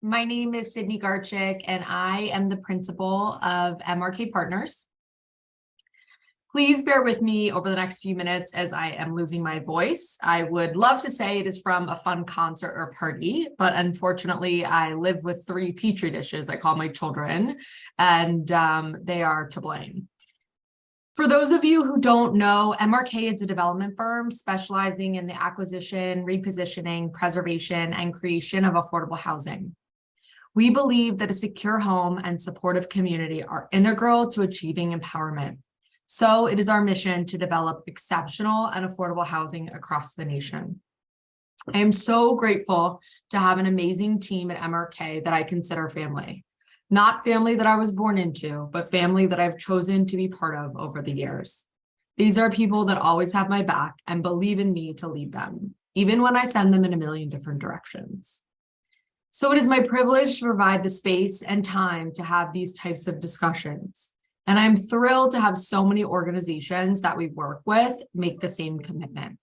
My name is Sydney Garchick, and I am the principal of MRK Partners. Please bear with me over the next few minutes as I am losing my voice. I would love to say it is from a fun concert or party, but unfortunately I live with 3 petri dishes I call my children, and they are to blame. For those of you who don't know, MRK is a development firm specializing in the acquisition, repositioning, preservation, and creation of affordable housing. We believe that a secure home and supportive community are integral to achieving empowerment. So it is our mission to develop exceptional and affordable housing across the nation. I am so grateful to have an amazing team at MRK that I consider family. Not family that I was born into, but family that I've chosen to be part of over the years. These are people that always have my back and believe in me to lead them, even when I send them in a million different directions. So it is my privilege to provide the space and time to have these types of discussions. And I'm thrilled to have so many organizations that we work with make the same commitment.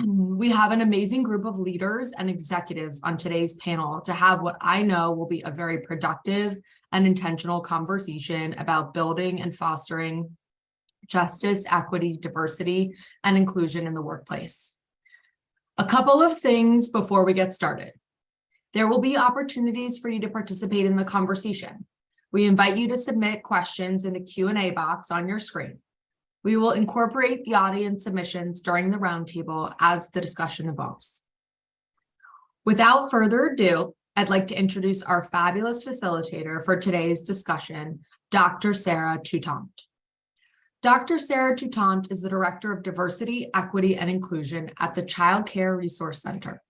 We have an amazing group of leaders and executives on today's panel to have what I know will be a very productive and intentional conversation about building and fostering justice, equity, diversity, and inclusion in the workplace. A couple of things before we get started. There will be opportunities for you to participate in the conversation. We invite you to submit questions in the Q&A box on your screen. We will incorporate the audience submissions during the roundtable as the discussion evolves. Without further ado, I'd like to introduce our fabulous facilitator for today's discussion, Dr. Sarah Toutant. Dr. Sarah Toutant is the Director of Diversity, Equity, and Inclusion at the Child Care Resource Center,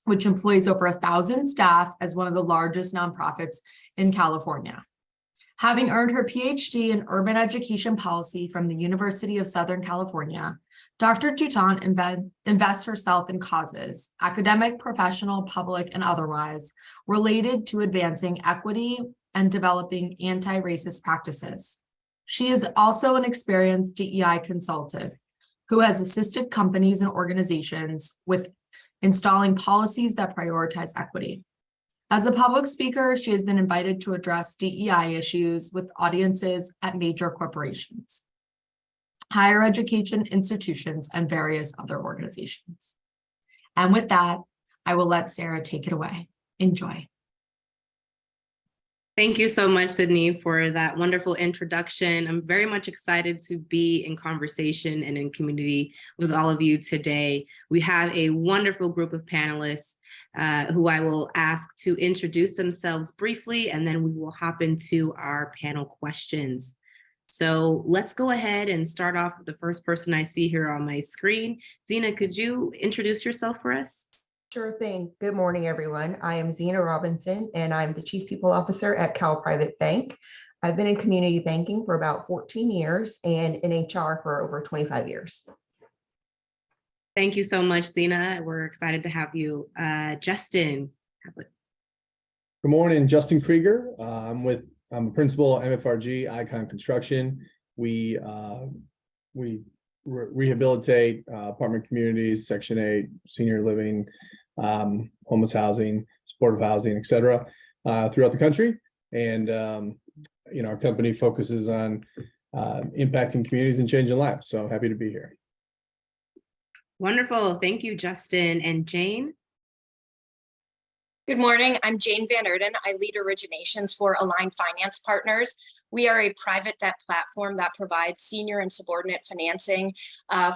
which employs over 1,000 staff as one of the largest nonprofits in California. Having earned her PhD in urban education policy from the University of Southern California, Dr. Toutant invests herself in causes, academic, professional, public, and otherwise, related to advancing equity and developing anti-racist practices. She is also an experienced DEI consultant who has assisted companies and organizations with installing policies that prioritize equity. As a public speaker, she has been invited to address DEI issues with audiences at major corporations, higher education institutions, and various other organizations. And with that, I will let Sarah take it away. Enjoy. Thank you so much, Sydney, for that wonderful introduction. I'm very much excited to be in conversation and in community with all of you today. We have a wonderful group of panelists who I will ask to introduce themselves briefly, and then we will hop into our panel questions. So let's go ahead and start off with the first person I see here on my screen. Zina, could you introduce yourself for us? Sure thing. Good morning, everyone. I am Zina Robinson, and I'm the Chief People Officer at Cal Private Bank. I've been in community banking for about 14 years and in HR for over 25 years. Thank you so much, Zina. We're excited to have you. Justin. Good morning, Justin Krueger. I'm a principal at MFRG Icon Construction. We rehabilitate apartment communities, Section 8, senior living, homeless housing, supportive housing, et cetera, throughout the country. And, our company focuses on impacting communities and changing lives. So happy to be here. Wonderful. Thank you, Justin. And Jane? Good morning. I'm Jane Van Eerden. I lead originations for Aligned Finance Partners. We are a private debt platform that provides senior and subordinate financing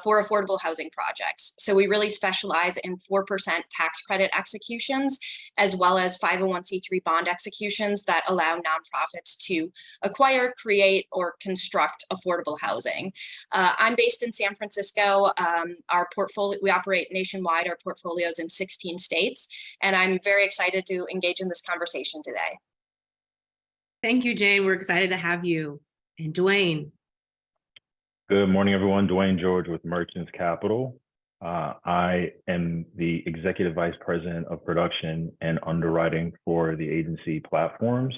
for affordable housing projects. So we really specialize in 4% tax credit executions, as well as 501c3 bond executions that allow nonprofits to acquire, create, or construct affordable housing. I'm based in San Francisco. Our portfolio, we operate nationwide. Our portfolios in 16 states, and I'm very excited to engage in this conversation today. Thank you, Jane. We're excited to have you. And Dwayne. Good morning, everyone. Dwayne George with Merchants Capital. I am the Executive Vice President of Production and Underwriting for the agency platforms.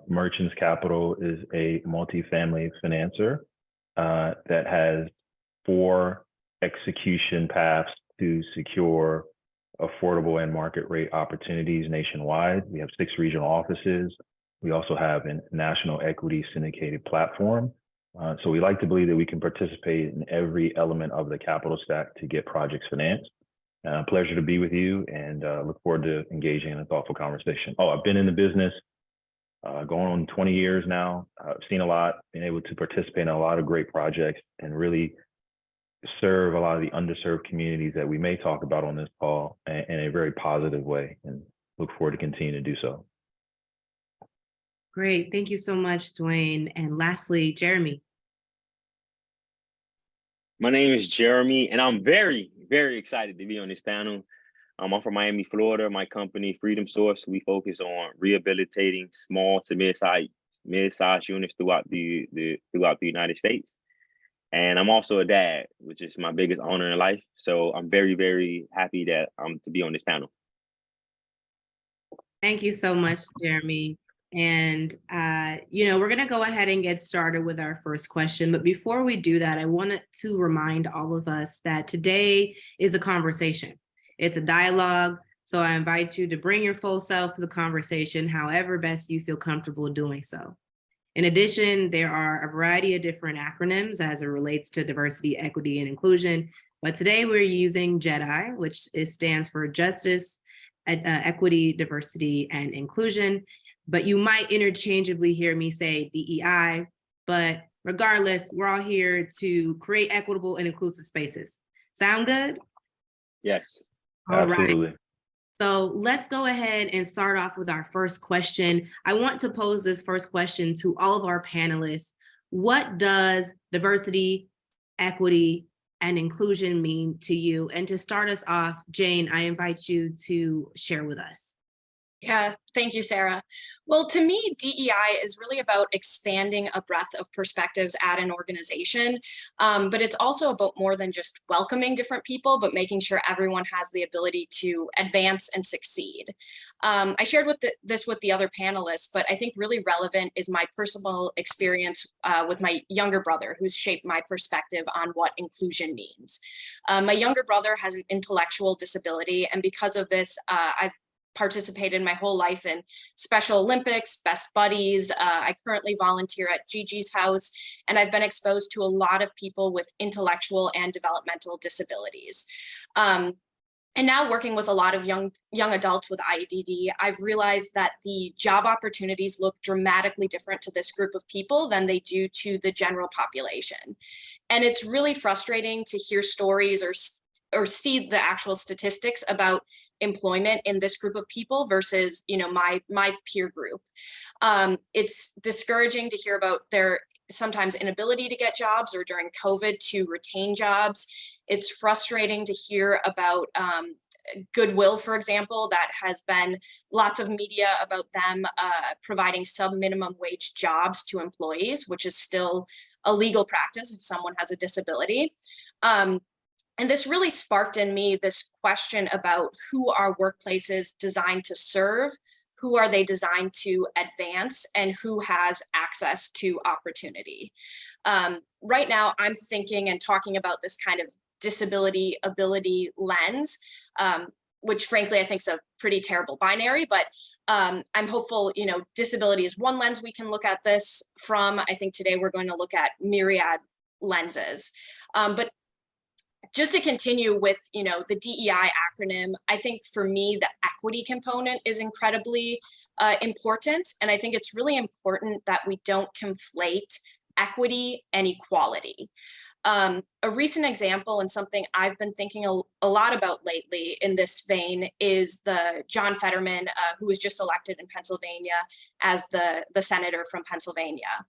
Merchants Capital is a multifamily financer that has 4 execution paths to secure affordable and market rate opportunities nationwide. We have 6 regional offices. We also have a national equity syndicated platform. So we like to believe that we can participate in every element of the capital stack to get projects financed. Pleasure to be with you, and look forward to engaging in a thoughtful conversation. Oh, I've been in the business going on 20 years now. I've seen a lot, been able to participate in a lot of great projects and really serve a lot of the underserved communities that we may talk about on this call in a very positive way, and look forward to continuing to do so. Great. Thank you so much, Dwayne. And lastly, Jeremy. My name is Jeremy, and I'm very, very excited to be on this panel. I'm from Miami, Florida. My company, Freedom Source, we focus on rehabilitating small to mid-sized units throughout the United States. And I'm also a dad, which is my biggest honor in life. So I'm very, very happy that to be on this panel. Thank you so much, Jeremy. And, we're going to go ahead and get started with our first question. But before we do that, I wanted to remind all of us that today is a conversation. It's a dialogue. So I invite you to bring your full self to the conversation, however best you feel comfortable doing so. In addition, there are a variety of different acronyms as it relates to diversity, equity, and inclusion. But today we're using J.E.D.I, which stands for Justice, Equity, Diversity, and Inclusion. But you might interchangeably hear me say DEI, but regardless, we're all here to create equitable and inclusive spaces. Sound good? Yes. All right. Absolutely. So let's go ahead and start off with our first question. I want to pose this first question to all of our panelists. What does diversity, equity, and inclusion mean to you? And to start us off, Jane, I invite you to share with us. Yeah, thank you, Sarah. Well, to me, DEI is really about expanding a breadth of perspectives at an organization, but it's also about more than just welcoming different people, but making sure everyone has the ability to advance and succeed. I shared this with the other panelists, but I think really relevant is my personal experience with my younger brother, who's shaped my perspective on what inclusion means. My younger brother has an intellectual disability, and because of this, I've participated my whole life in Special Olympics, Best Buddies. I currently volunteer at Gigi's house, and I've been exposed to a lot of people with intellectual and developmental disabilities. And now working with a lot of young adults with IEDD, I've realized that the job opportunities look dramatically different to this group of people than they do to the general population. And it's really frustrating to hear stories or see the actual statistics about employment in this group of people versus, my peer group. It's discouraging to hear about their sometimes inability to get jobs, or during COVID to retain jobs. It's frustrating to hear about Goodwill, for example, that has been lots of media about them providing sub-minimum wage jobs to employees, which is still a legal practice if someone has a disability. And this really sparked in me this question about who are workplaces designed to serve, who are they designed to advance, and who has access to opportunity. Right now, I'm thinking and talking about this kind of disability ability lens, which frankly, I think is a pretty terrible binary, but I'm hopeful, disability is one lens we can look at this from. I think today we're going to look at myriad lenses. But just to continue with, the DEI acronym, I think for me, the equity component is incredibly important. And I think it's really important that we don't conflate equity and equality. A recent example, and something I've been thinking a lot about lately in this vein, is the John Fetterman, who was just elected in Pennsylvania as the senator from Pennsylvania.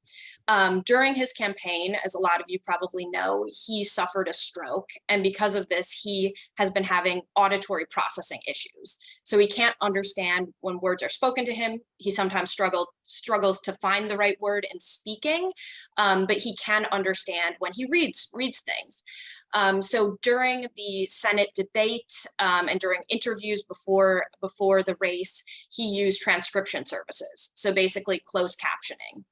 During his campaign, as a lot of you probably know, he suffered a stroke. And because of this, he has been having auditory processing issues. So he can't understand when words are spoken to him. He sometimes struggles to find the right word in speaking, but he can understand when he reads things. So during the Senate debate and during interviews before the race, he used transcription services. So basically closed captioning.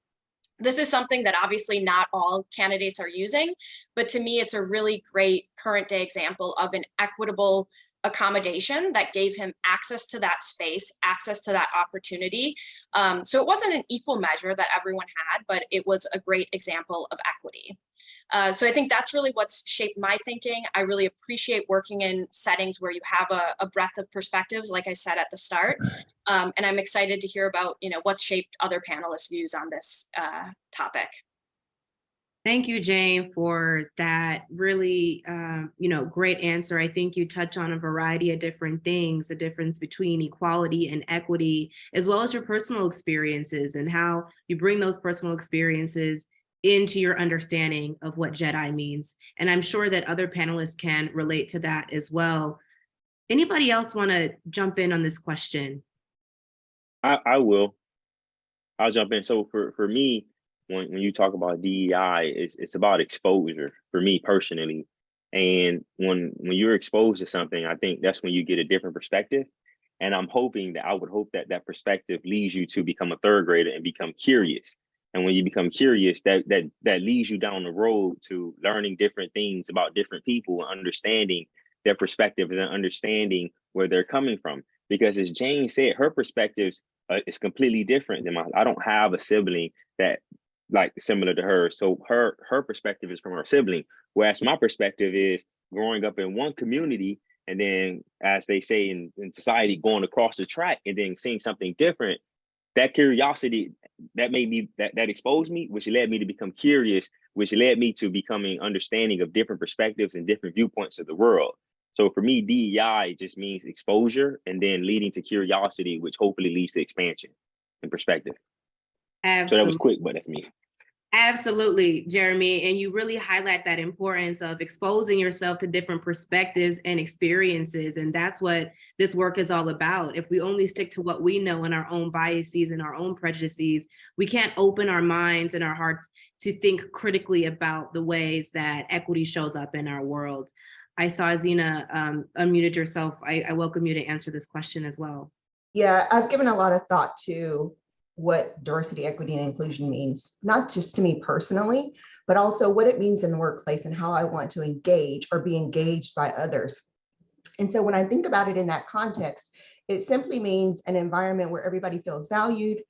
This is something that obviously not all candidates are using, but to me, it's a really great current day example of an equitable accommodation that gave him access to that space, access to that opportunity. So it wasn't an equal measure that everyone had, but it was a great example of equity. So I think that's really what's shaped my thinking. I really appreciate working in settings where you have a breadth of perspectives, like I said at the start. And I'm excited to hear about, what shaped other panelists' views on this topic. Thank you, Jane, for that really, great answer. I think you touch on a variety of different things, the difference between equality and equity, as well as your personal experiences and how you bring those personal experiences into your understanding of what J.E.D.I means. And I'm sure that other panelists can relate to that as well. Anybody else want to jump in on this question? I will. I'll jump in. So for me, when you talk about DEI, it's about exposure for me personally. And when you're exposed to something, I think that's when you get a different perspective. And I would hope that that perspective leads you to become a third grader and become curious. And when you become curious, that leads you down the road to learning different things about different people and understanding their perspective and understanding where they're coming from. Because as Jane said, her perspectives is completely different than mine. I don't have a sibling that like similar to her. So her perspective is from her sibling. Whereas my perspective is growing up in one community and then, as they say in society, going across the track and then seeing something different. That curiosity that made me that exposed me, which led me to become curious, which led me to becoming understanding of different perspectives and different viewpoints of the world. So for me, DEI just means exposure and then leading to curiosity, which hopefully leads to expansion and perspective. Absolutely. So that was quick, but that's me. Absolutely, Jeremy. And you really highlight that importance of exposing yourself to different perspectives and experiences. And that's what this work is all about. If we only stick to what we know and our own biases and our own prejudices, we can't open our minds and our hearts to think critically about the ways that equity shows up in our world. I saw Zina unmuted yourself. I welcome you to answer this question as well. Yeah, I've given a lot of thought to what diversity, equity, and inclusion means, not just to me personally, but also what it means in the workplace and how I want to engage or be engaged by others. And so when I think about it in that context, it simply means an environment where everybody feels valued,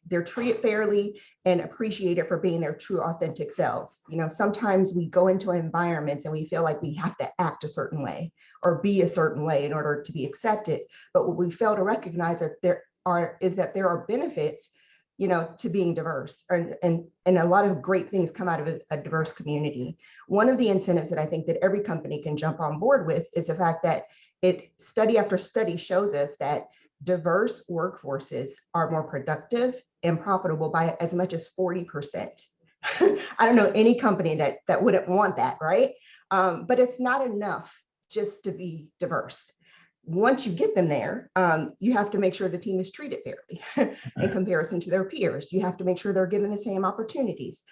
they're treated fairly, and appreciated for being their true, authentic selves. Sometimes we go into environments and we feel like we have to act a certain way or be a certain way in order to be accepted. But what we fail to recognize is that there are benefits, to being diverse, and a lot of great things come out of a diverse community. One of the incentives that I think that every company can jump on board with is the fact that study after study shows us that diverse workforces are more productive and profitable by as much as 40%. I don't know any company that wouldn't want that, right? But it's not enough just to be diverse. Once you get them there, you have to make sure the team is treated fairly in comparison to their peers. You have to make sure they're given the same opportunities.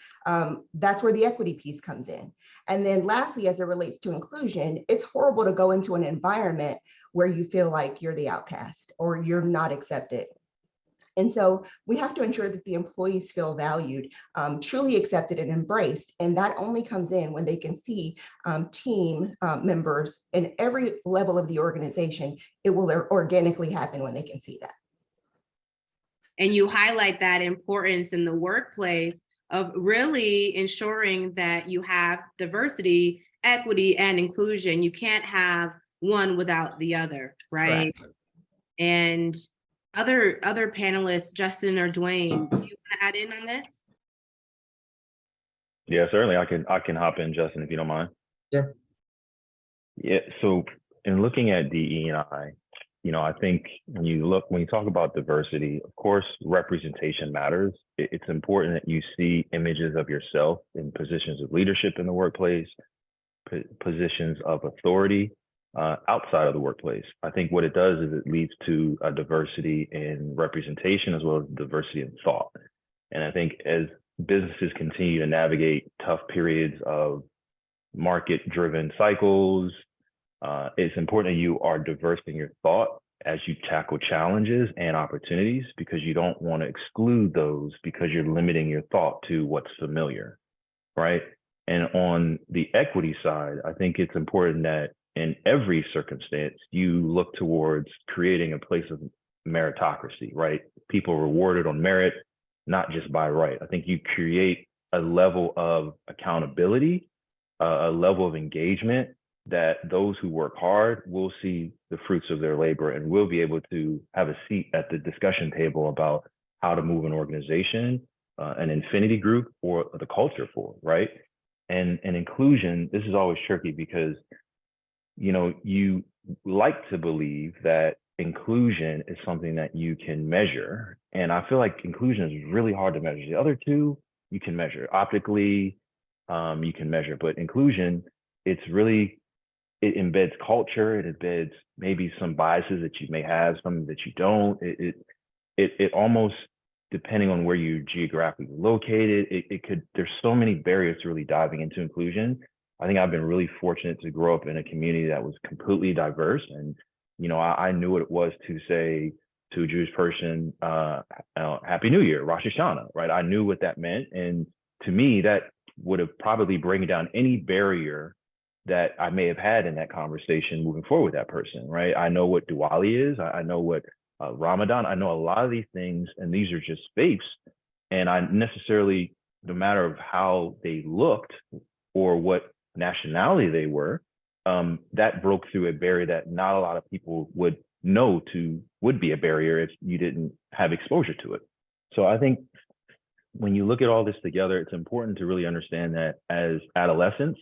That's where the equity piece comes in. And then lastly, as it relates to inclusion, it's horrible to go into an environment where you feel like you're the outcast or you're not accepted. And so we have to ensure that the employees feel valued, truly accepted and embraced. And that only comes in when they can see team members in every level of the organization. It will organically happen when they can see that. And you highlight that importance in the workplace of really ensuring that you have diversity, equity, and inclusion. You can't have one without the other, right? Correct. And other panelists, Justin or Dwayne, do you want to add in on this? Yeah, certainly. I can hop in, Justin, if you don't mind. Sure. Yeah. So in looking at DE&I, I think when you talk about diversity, of course, representation matters. It's important that you see images of yourself in positions of leadership in the workplace, positions of authority outside of the workplace. I think what it does is it leads to a diversity in representation as well as diversity in thought. And I think as businesses continue to navigate tough periods of market-driven cycles, it's important that you are diverse in your thought as you tackle challenges and opportunities, because you don't want to exclude those because you're limiting your thought to what's familiar, right? And on the equity side, I think it's important that in every circumstance, you look towards creating a place of meritocracy, right? People rewarded on merit, not just by right. I think you create a level of accountability, a level of engagement that those who work hard will see the fruits of their labor and will be able to have a seat at the discussion table about how to move an organization, an infinity group, or the culture forward, right? And inclusion, this is always tricky because, you know, you like to believe that inclusion is something that you can measure. And I feel like inclusion is really hard to measure. The other two, you can measure optically, you can measure, but inclusion, it's really, it embeds culture, it embeds maybe some biases that you may have, some that you don't. It almost, depending on where you're geographically located, it could, there's so many barriers to really diving into inclusion. I think I've been really fortunate to grow up in a community that was completely diverse. And, you know, I knew what it was to say to a Jewish person, Happy New Year, Rosh Hashanah, right? I knew what that meant. And to me, that would have probably bring down any barrier that I may have had in that conversation moving forward with that person, right? I know what Diwali is. I know what Ramadan, I know a lot of these things, and these are just faiths. And I necessarily, no matter of how they looked or what nationality they were, that broke through a barrier that not a lot of people would know would be a barrier if you didn't have exposure to it. So I think when you look at all this together, it's important to really understand that as adolescents,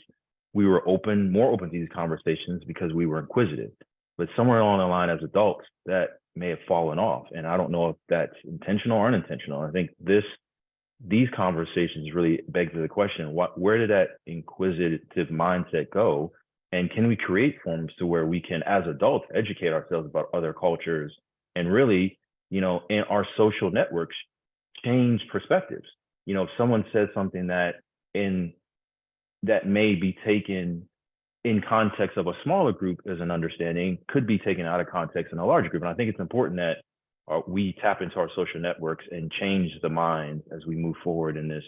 we were more open to these conversations because we were inquisitive. But somewhere along the line as adults, that may have fallen off. And I don't know if that's intentional or unintentional. I think these conversations really beg the question, where did that inquisitive mindset go? And can we create forms to where we can, as adults, educate ourselves about other cultures and really, you know, in our social networks, change perspectives? You know, if someone says something that may be taken in context of a smaller group as an understanding, could be taken out of context in a larger group. And I think it's important that we tap into our social networks and change the mind as we move forward in this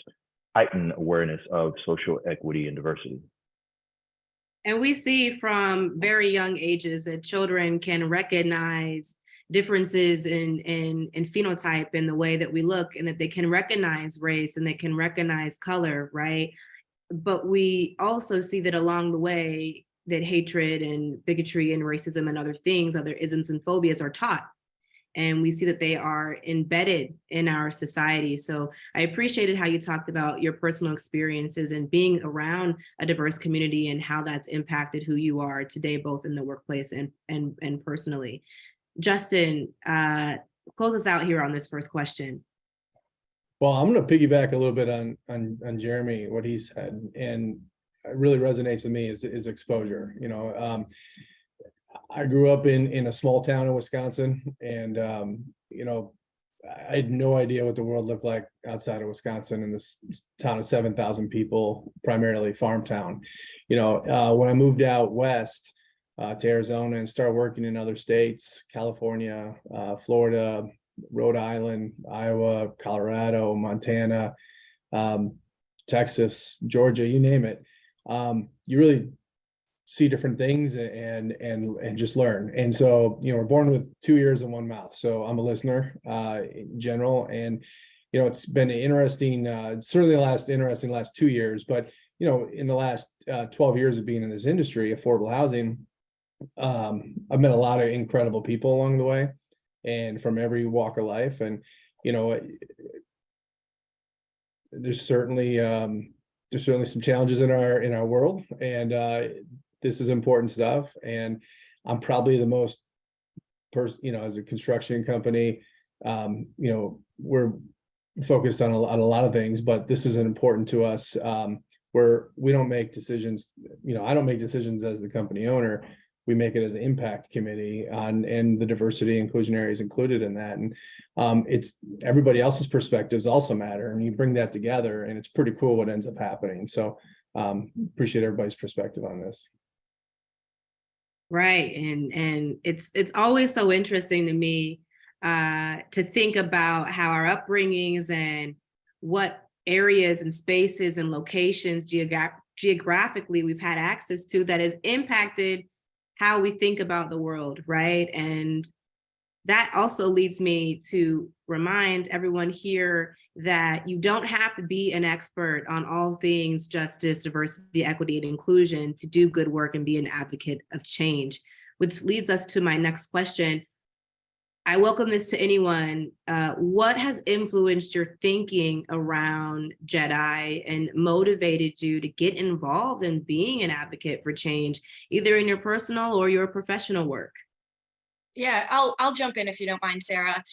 heightened awareness of social equity and diversity. And we see from very young ages that children can recognize differences in phenotype in the way that we look, and that they can recognize race and they can recognize color, right? But we also see that along the way that hatred and bigotry and racism and other things, other isms and phobias are taught. And we see that they are embedded in our society. So I appreciated how you talked about your personal experiences and being around a diverse community and how that's impacted who you are today, both in the workplace and personally. Justin, close us out here on this first question. Well, I'm going to piggyback a little bit on Jeremy, what he said, and it really resonates with me is exposure. You know, I grew up in a small town in Wisconsin, and you know, I had no idea what the world looked like outside of Wisconsin in this town of 7,000 people, primarily farm town. You know, when I moved out west to Arizona and started working in other states, California, Florida, Rhode Island, Iowa, Colorado, Montana, Texas, Georgia, you name it. You really see different things and just learn. And so, you know, we're born with 2 ears and one mouth. So I'm a listener in general. And, you know, it's been interesting, certainly the last 2 years, but, you know, in the last 12 years of being in this industry, affordable housing, I've met a lot of incredible people along the way, and from every walk of life. And, you know, there's certainly some challenges in our world, and this is important stuff. And I'm probably the most you know, as a construction company, you know, we're focused on a lot of things, but this is important to us, where we don't make decisions. You know, I don't make decisions as the company owner. We make it as an impact committee and the diversity inclusionary is included in that. And it's everybody else's perspectives also matter. And you bring that together, and it's pretty cool what ends up happening. So appreciate everybody's perspective on this. Right. And it's always so interesting to me to think about how our upbringings and what areas and spaces and locations geographically we've had access to that has impacted how we think about the world, right? And that also leads me to remind everyone here that you don't have to be an expert on all things justice, diversity, equity, and inclusion to do good work and be an advocate of change, which leads us to my next question. I welcome this to anyone. What has influenced your thinking around J.E.D.I and motivated you to get involved in being an advocate for change, either in your personal or your professional work? Yeah, I'll jump in if you don't mind, Sarah.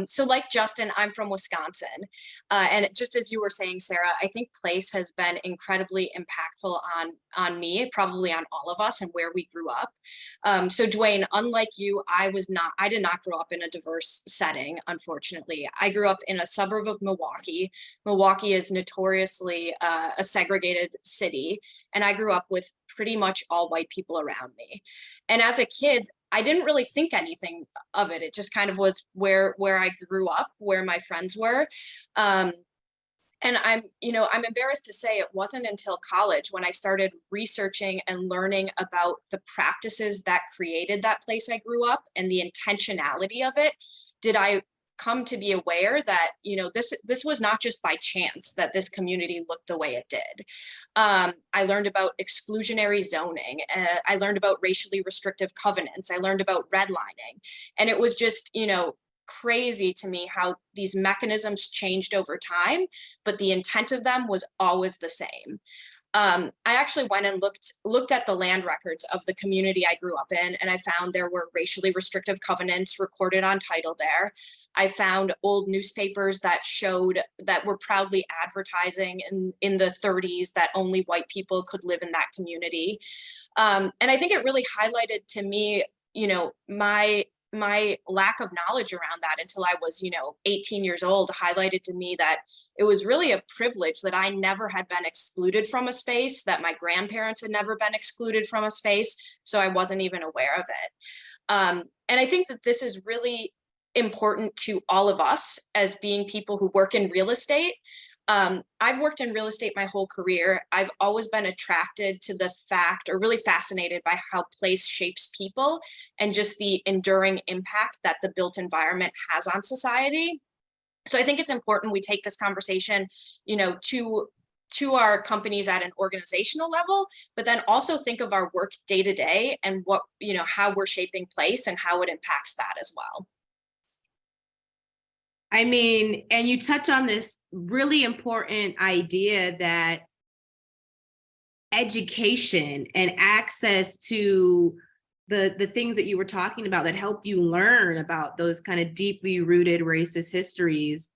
So like Justin, I'm from Wisconsin. And just as you were saying, Sarah, I think place has been incredibly impactful on me, probably on all of us and where we grew up. So Dwayne, unlike you, I did not grow up in a diverse setting, unfortunately. I grew up in a suburb of Milwaukee. Milwaukee is notoriously a segregated city, and I grew up with pretty much all white people around me. And as a kid, I didn't really think anything of it. It just kind of was where I grew up, where my friends were. And I'm embarrassed to say it wasn't until college when I started researching and learning about the practices that created that place I grew up and the intentionality of it, did I come to be aware that, this was not just by chance that this community looked the way it did. I learned about exclusionary zoning. I learned about racially restrictive covenants. I learned about redlining. And it was just, crazy to me how these mechanisms changed over time, but the intent of them was always the same. I actually went and looked at the land records of the community I grew up in, and I found there were racially restrictive covenants recorded on title there. I found old newspapers that were proudly advertising in the 30s that only white people could live in that community. And I think it really highlighted to me, my lack of knowledge around that until I was, 18 years old, highlighted to me that it was really a privilege that I never had been excluded from a space, that my grandparents had never been excluded from a space, so I wasn't even aware of it. And I think that this is really important to all of us as being people who work in real estate. I've worked in real estate my whole career. I've always been attracted to the fact, or really fascinated by how place shapes people and just the enduring impact that the built environment has on society. So I think it's important we take this conversation, to our companies at an organizational level, but then also think of our work day to day and what, how we're shaping place and how it impacts that as well. I mean, and you touch on this really important idea that education and access to the things that you were talking about that help you learn about those kind of deeply rooted racist histories,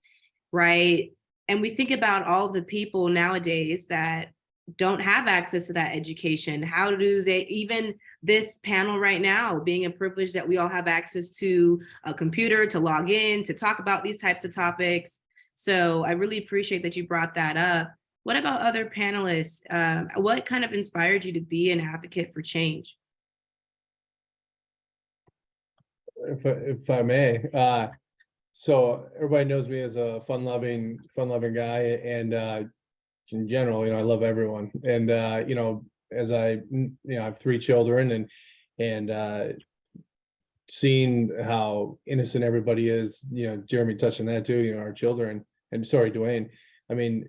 right? And we think about all the people nowadays that don't have access to that education. How do they, even this panel right now, being a privilege that we all have access to a computer to log in, to talk about these types of topics. So I really appreciate that you brought that up. What about other panelists? What kind of inspired you to be an advocate for change? If I may, so everybody knows me as a fun-loving guy, and in general, I love everyone. And as I have 3 children, and seeing how innocent everybody is, Jeremy touched on that too, our children, and sorry, Dwayne, I mean,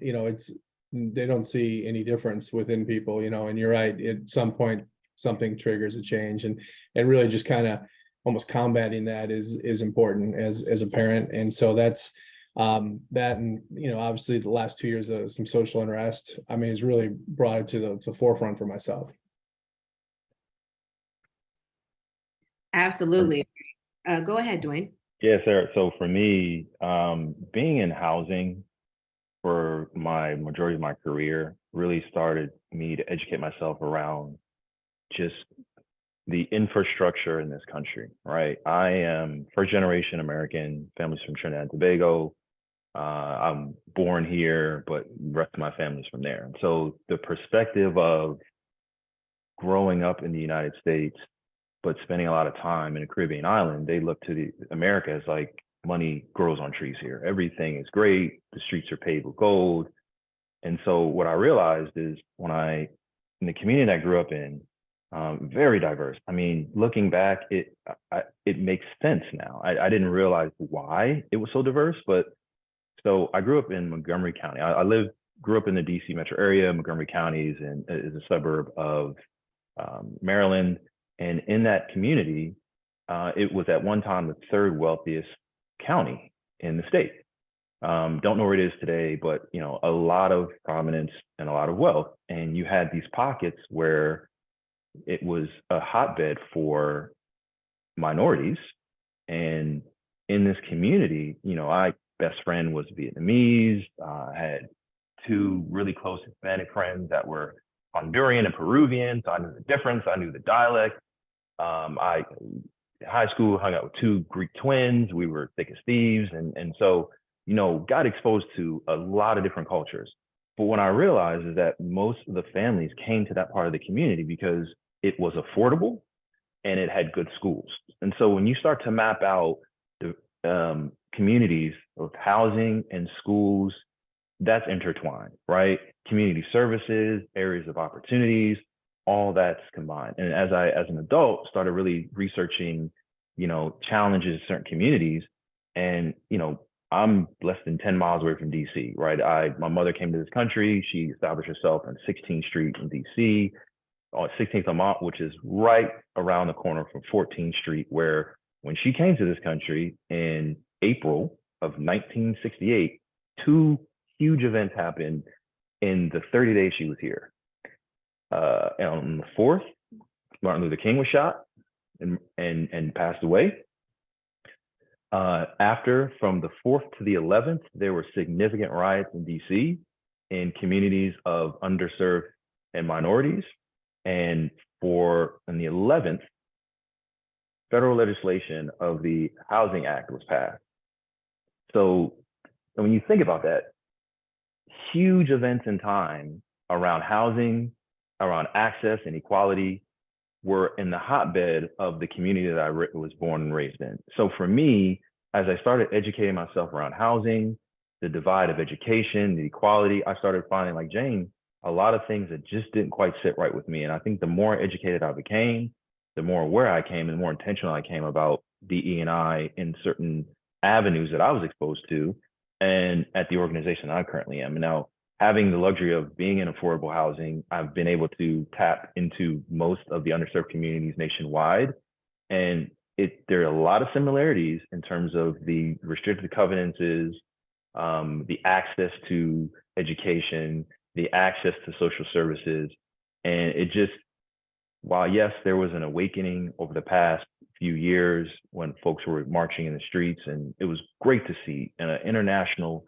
they don't see any difference within people, and you're right, at some point something triggers a change, and really just kind of almost combating that is important as a parent. And so that's that, and obviously the last 2 years of some social unrest, I mean, has really brought it to the forefront for myself. Absolutely. Go ahead, Dwayne. Yeah, Sarah. So for me, being in housing for my majority of my career really started me to educate myself around just the infrastructure in this country, right? I am first generation American, families from Trinidad and Tobago. I'm born here, but the rest of my family's from there. And so the perspective of growing up in the United States, but spending a lot of time in a Caribbean island, they look to America as like money grows on trees here. Everything is great. The streets are paved with gold. And so what I realized is in the community I grew up in, very diverse. I mean, looking back, it makes sense now. I didn't realize why it was so diverse, but so I grew up in Montgomery County. Grew up in the DC metro area. Montgomery County is a suburb of Maryland. And in that community, it was at one time the third wealthiest county in the state. Don't know where it is today, but a lot of prominence and a lot of wealth. And you had these pockets where it was a hotbed for minorities. And in this community, my best friend was Vietnamese. I had two really close Hispanic friends that were Honduran and Peruvian. So I knew the difference. I knew the dialect. I in high school hung out with two Greek twins. We were thick as thieves. And so, got exposed to a lot of different cultures. But what I realized is that most of the families came to that part of the community because it was affordable and it had good schools. And so when you start to map out the communities of housing and schools, that's intertwined, right? Community services, areas of opportunities, all that's combined. And as an adult, started really researching, challenges in certain communities. And, I'm less than 10 miles away from DC, right? My mother came to this country. She established herself on 16th Street in DC, on 16th Lamont, which is right around the corner from 14th Street, where when she came to this country in April of 1968, two huge events happened in the 30 days she was here. On the 4th, Martin Luther King was shot and passed away. After, from the 4th to the 11th, there were significant riots in DC in communities of underserved and minorities. And on the 11th, federal legislation of the Housing Act was passed. So when you think about that, huge events in time around housing, around access and equality were in the hotbed of the community that I was born and raised in. So for me, as I started educating myself around housing, the divide of education, the equality, I started finding, like Jane, a lot of things that just didn't quite sit right with me. And I think the more educated I became, the more aware I came and the more intentional I came about DE&I in certain avenues that I was exposed to and at the organization I currently am. And now, having the luxury of being in affordable housing, I've been able to tap into most of the underserved communities nationwide. And there are a lot of similarities in terms of the restricted covenants, the access to education, the access to social services. And it just, while yes, there was an awakening over the past few years when folks were marching in the streets, and it was great to see an international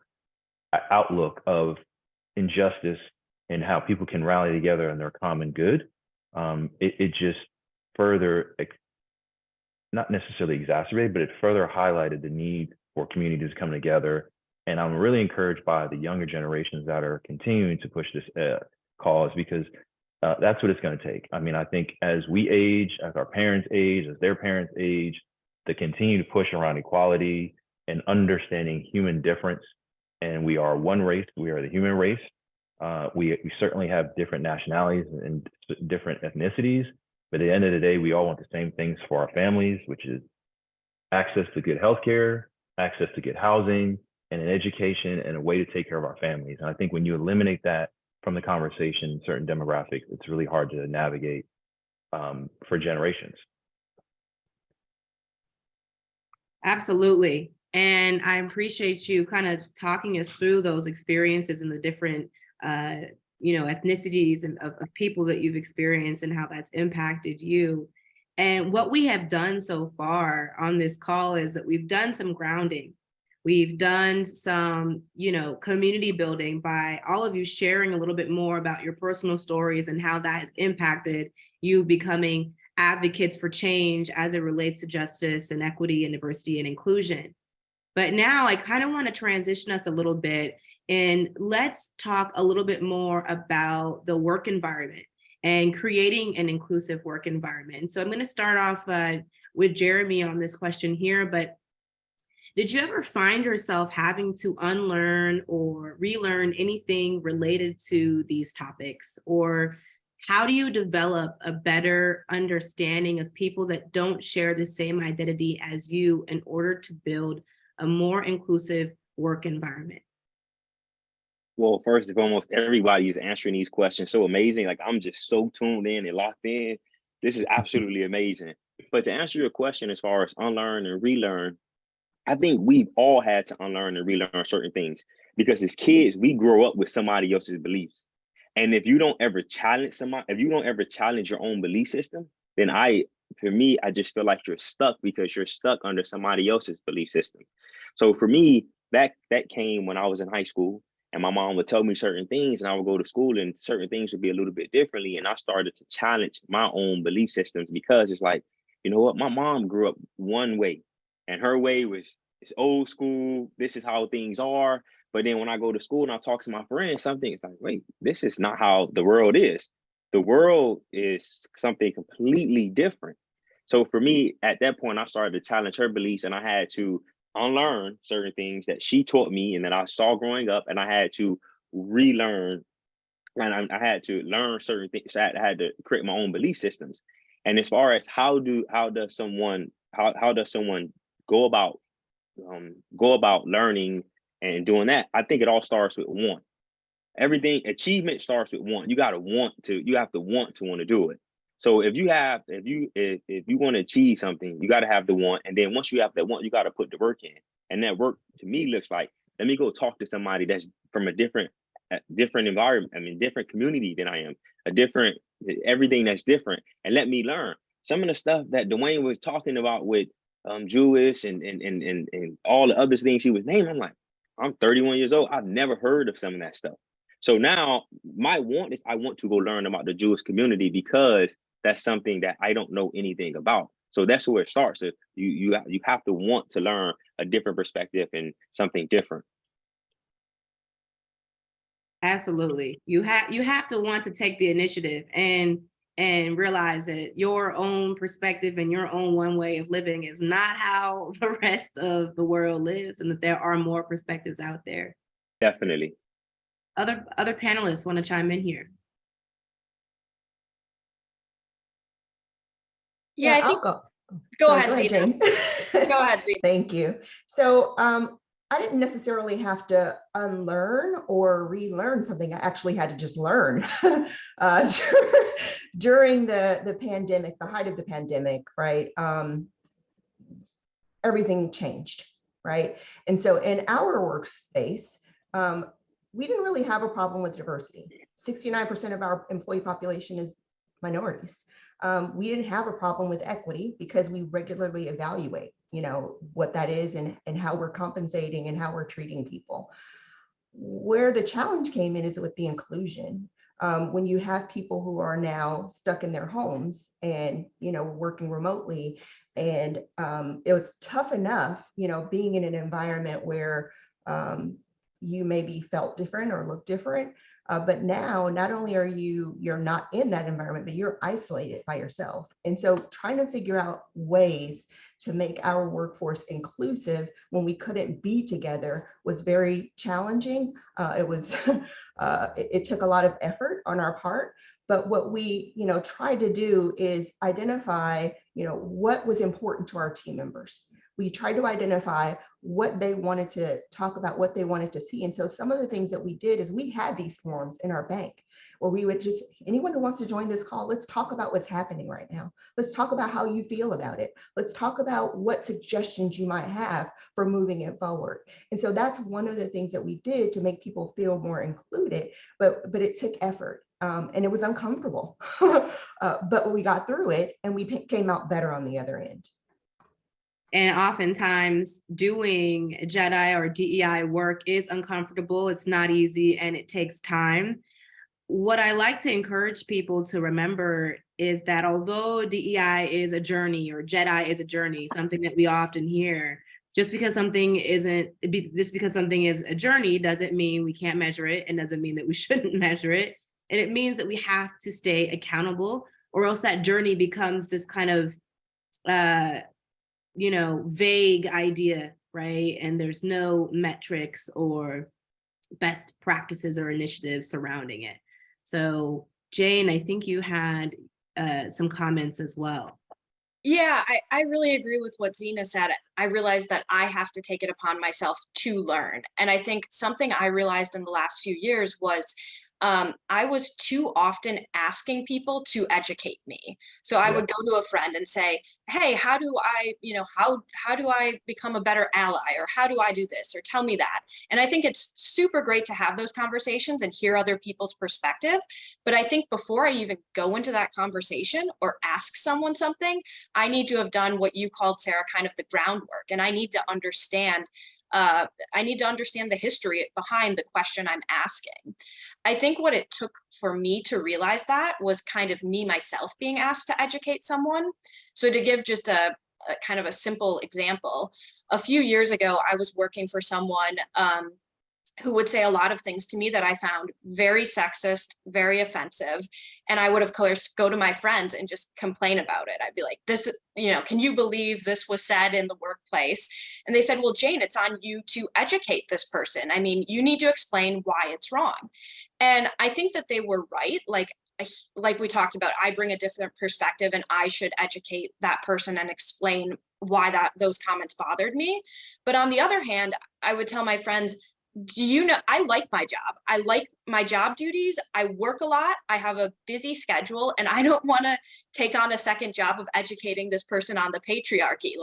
outlook of injustice and how people can rally together in their common good. It just further, not necessarily exacerbated, but it further highlighted the need for communities to come together. And I'm really encouraged by the younger generations that are continuing to push this cause, because that's what it's going to take. I mean, I think as we age, as our parents age, as their parents age, to continue to push around equality and understanding human difference. And we are one race, we are the human race. We certainly have different nationalities and different ethnicities, but at the end of the day, we all want the same things for our families, which is access to good healthcare, access to good housing, and an education and a way to take care of our families. And I think when you eliminate that from the conversation in certain demographics, it's really hard to navigate for generations. Absolutely. And I appreciate you kind of talking us through those experiences and the different, ethnicities and of people that you've experienced and how that's impacted you. And what we have done so far on this call is that we've done some grounding. We've done some, community building by all of you sharing a little bit more about your personal stories and how that has impacted you becoming advocates for change as it relates to justice and equity and diversity and inclusion. But now I kind of want to transition us a little bit, and let's talk a little bit more about the work environment and creating an inclusive work environment. So I'm going to start off with Jeremy on this question here, but did you ever find yourself having to unlearn or relearn anything related to these topics? Or how do you develop a better understanding of people that don't share the same identity as you in order to build a more inclusive work environment? Well, first and foremost, everybody is answering these questions so amazing. Like, I'm just so tuned in and locked in. This is absolutely amazing. But to answer your question, as far as unlearn and relearn, I think we've all had to unlearn and relearn certain things, because as kids, we grow up with somebody else's beliefs. And if you don't ever challenge if you don't ever challenge your own belief system, then for me, I just feel like you're stuck, because you're stuck under somebody else's belief system. So for me, that came when I was in high school, and my mom would tell me certain things, and I would go to school and certain things would be a little bit differently. And I started to challenge my own belief systems, because it's like, you know what, my mom grew up one way, and her way was, it's old school. This is how things are. But then when I go to school and I talk to my friends, something is like, wait, this is not how the world is. The world is something completely different. So for me, at that point, I started to challenge her beliefs, and I had to unlearn certain things that she taught me and that I saw growing up, and I had to relearn, and I had to learn certain things. I had to create my own belief systems. And as far as how does someone go about learning and doing that, I think it all starts with want. Everything, achievement starts with want. You have to want to do it. So if you want to achieve something, you got to have the want. And then once you have that want, you got to put the work in. And that work to me looks like, let me go talk to somebody that's from a different environment, different community than I am, everything that's different, and let me learn. Some of the stuff that Dwayne was talking about with Jewish and all the other things he was naming, I'm like, I'm 31 years old. I've never heard of some of that stuff. So now my want is, I want to go learn about the Jewish community, because that's something that I don't know anything about. So that's where it starts. So you have to want to learn a different perspective and something different. Absolutely. You have to want to take the initiative and realize that your own perspective and your own one way of living is not how the rest of the world lives, and that there are more perspectives out there. Definitely. Other panelists want to chime in here. Yeah, I think, I'll go Sorry, ahead, Zina. Jane. Go ahead, Zina. Thank you. So I didn't necessarily have to unlearn or relearn something. I actually had to just learn during the pandemic, the height of the pandemic, right? Everything changed, right? And so in our workspace, we didn't really have a problem with diversity. 69% of our employee population is minorities. We didn't have a problem with equity, because we regularly evaluate, what that is and how we're compensating and how we're treating people. Where the challenge came in is with the inclusion. When you have people who are now stuck in their homes and, working remotely, and it was tough enough, being in an environment where you maybe felt different or looked different. But now, not only are you're not in that environment, but you're isolated by yourself. And so trying to figure out ways to make our workforce inclusive when we couldn't be together was very challenging. It took a lot of effort on our part. But what we, tried to do is identify, what was important to our team members. We tried to identify what they wanted to talk about, what they wanted to see. And so some of the things that we did is we had these forums in our bank where we would just, anyone who wants to join this call, let's talk about what's happening right now. Let's talk about how you feel about it. Let's talk about what suggestions you might have for moving it forward. And so that's one of the things that we did to make people feel more included, but it took effort. And it was uncomfortable, but we got through it and we came out better on the other end. And oftentimes doing J.E.D.I or DEI work is uncomfortable. It's not easy and it takes time. What I like to encourage people to remember is that although DEI is a journey or J.E.D.I is a journey, something that we often hear, just because something is a journey doesn't mean we can't measure it, and doesn't mean that we shouldn't measure it. And it means that we have to stay accountable, or else that journey becomes this kind of vague idea, right? And there's no metrics or best practices or initiatives surrounding it. So Jane, I think you had some comments as well. Yeah, I really agree with what Zina said. I realized that I have to take it upon myself to learn. And I think something I realized in the last few years was I was too often asking people to educate me. So I would go to a friend and say, hey, how do I, how do I become a better ally? Or how do I do this? Or tell me that. And I think it's super great to have those conversations and hear other people's perspective. But I think before I even go into that conversation or ask someone something, I need to have done what you called, Sarah, kind of the groundwork. And I need to understand the history behind the question I'm asking. I think what it took for me to realize that was kind of me myself being asked to educate someone. So to give just a kind of a simple example, a few years ago, I was working for someone who would say a lot of things to me that I found very sexist, very offensive. And I would, of course, go to my friends and just complain about it. I'd be like, this, can you believe this was said in the workplace? And they said, well, Jane, it's on you to educate this person. I mean, you need to explain why it's wrong. And I think that they were right. Like we talked about, I bring a different perspective and I should educate that person and explain why those comments bothered me. But on the other hand, I would tell my friends, I like my job. I like my job duties. I work a lot. I have a busy schedule, and I don't want to take on a second job of educating this person on the patriarchy.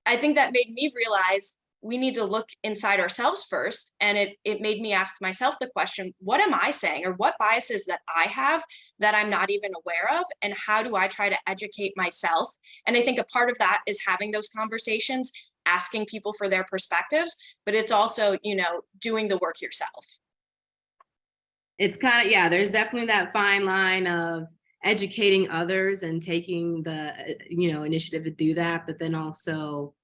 I think that made me realize we need to look inside ourselves first. And it made me ask myself the question, what am I saying, or what biases that I have that I'm not even aware of? And how do I try to educate myself? And I think a part of that is having those conversations, asking people for their perspectives, but it's also, doing the work yourself. It's kind of, there's definitely that fine line of educating others and taking the, initiative to do that, but then also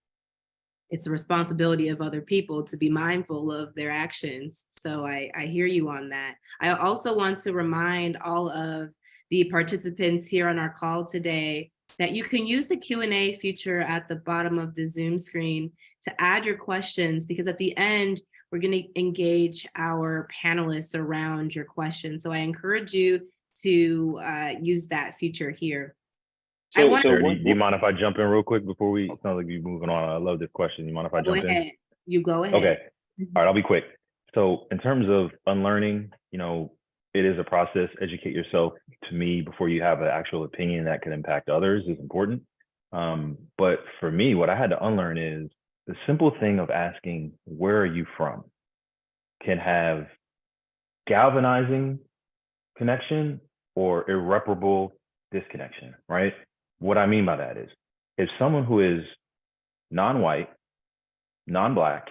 it's the responsibility of other people to be mindful of their actions. So I hear you on that. I also want to remind all of the participants here on our call today that you can use the Q&A feature at the bottom of the Zoom screen to add your questions, because at the end, we're going to engage our panelists around your questions. So I encourage you to use that feature here. So do you mind if I jump in real quick before we sound like you're moving on? I love this question. You mind if I jump in? You go ahead. Okay. All right, I'll be quick. So in terms of unlearning, it is a process. Educate yourself, to me, before you have an actual opinion that can impact others is important. But for me, what I had to unlearn is the simple thing of asking, where are you from, can have galvanizing connection or irreparable disconnection, right? What I mean by that is, if someone who is non-white, non-Black,